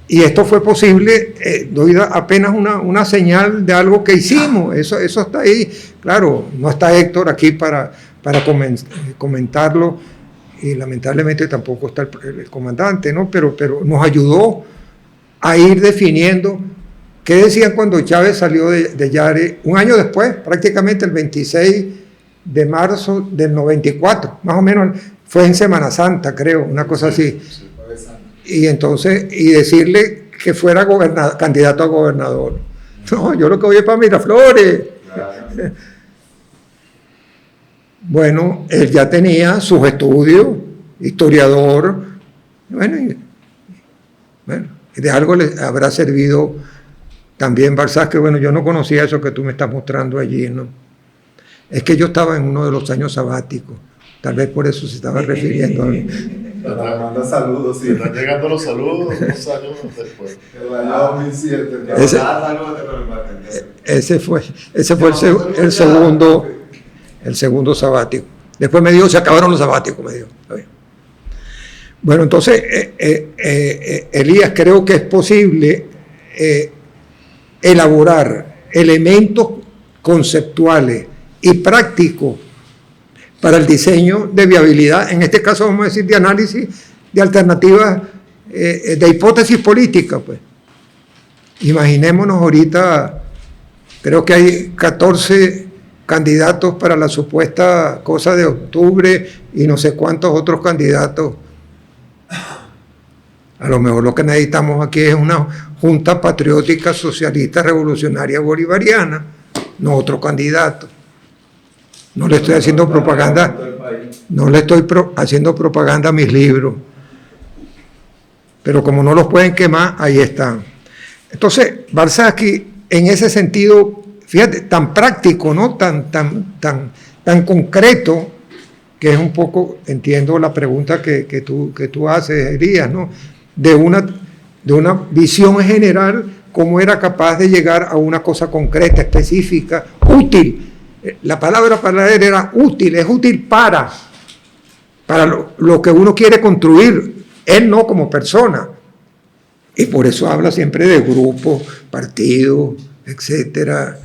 y esto fue posible, doy apenas una señal de algo que hicimos, eso está ahí. Claro, no está Héctor aquí para comentarlo, y lamentablemente tampoco está el comandante, ¿no? Pero nos ayudó a ir definiendo qué decían cuando Chávez salió de Yare, un año después, prácticamente el 26 de marzo del 94, más o menos, fue en Semana Santa, creo, una cosa así. Y entonces, y decirle que fuera candidato a gobernador. No, yo lo que voy es para Miraflores. Claro. Bueno, él ya tenía sus estudios, historiador, bueno, y de algo le habrá servido también Balzac, que bueno, yo no conocía eso que tú me estás mostrando allí, ¿no? Es que yo estaba en uno de los años sabáticos, tal vez por eso se estaba refiriendo a mí. Manda saludos, sí. Están llegando los saludos 2 años después. El año 2007. Ese fue el segundo sabático. Después me dijo, se acabaron los sabáticos, me dijo. Bueno, entonces, Elías, creo que es posible elaborar elementos conceptuales y prácticos para el diseño de viabilidad, en este caso vamos a decir de análisis de alternativas, de hipótesis políticas, pues. Imaginémonos ahorita, creo que hay 14 candidatos para la supuesta cosa de octubre y no sé cuántos otros candidatos. A lo mejor lo que necesitamos aquí es una junta patriótica socialista revolucionaria bolivariana, no otro candidato. No le estoy haciendo propaganda, haciendo propaganda a mis libros. Pero como no los pueden quemar, ahí están. Entonces, Barzaki, en ese sentido, fíjate, tan práctico, ¿no? Tan concreto, que es un poco, entiendo la pregunta que tú haces, Elías, ¿no? De una visión general, cómo era capaz de llegar a una cosa concreta, específica, útil. La palabra para él era útil, es útil para lo que uno quiere construir, él no como persona. Y por eso habla siempre de grupos, partidos, etcétera,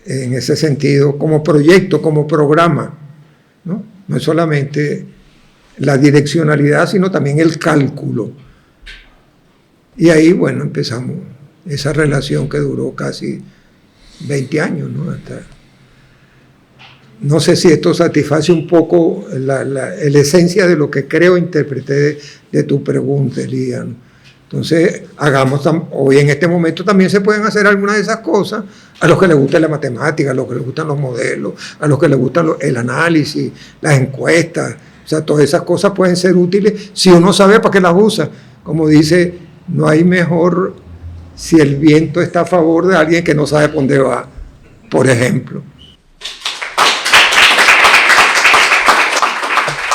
en ese sentido, como proyecto, como programa, ¿no? No es solamente la direccionalidad, sino también el cálculo. Y ahí, bueno, empezamos esa relación que duró casi 20 años, ¿no? No sé si esto satisface un poco la esencia de lo que creo interpreté de tu pregunta, Elías, ¿no? Entonces, hoy en este momento también se pueden hacer algunas de esas cosas a los que les gusta la matemática, a los que les gustan los modelos, a los que les gusta el análisis, las encuestas. O sea, todas esas cosas pueden ser útiles si uno sabe para qué las usa. Como dice, no hay mejor si el viento está a favor de alguien que no sabe por dónde va, por ejemplo.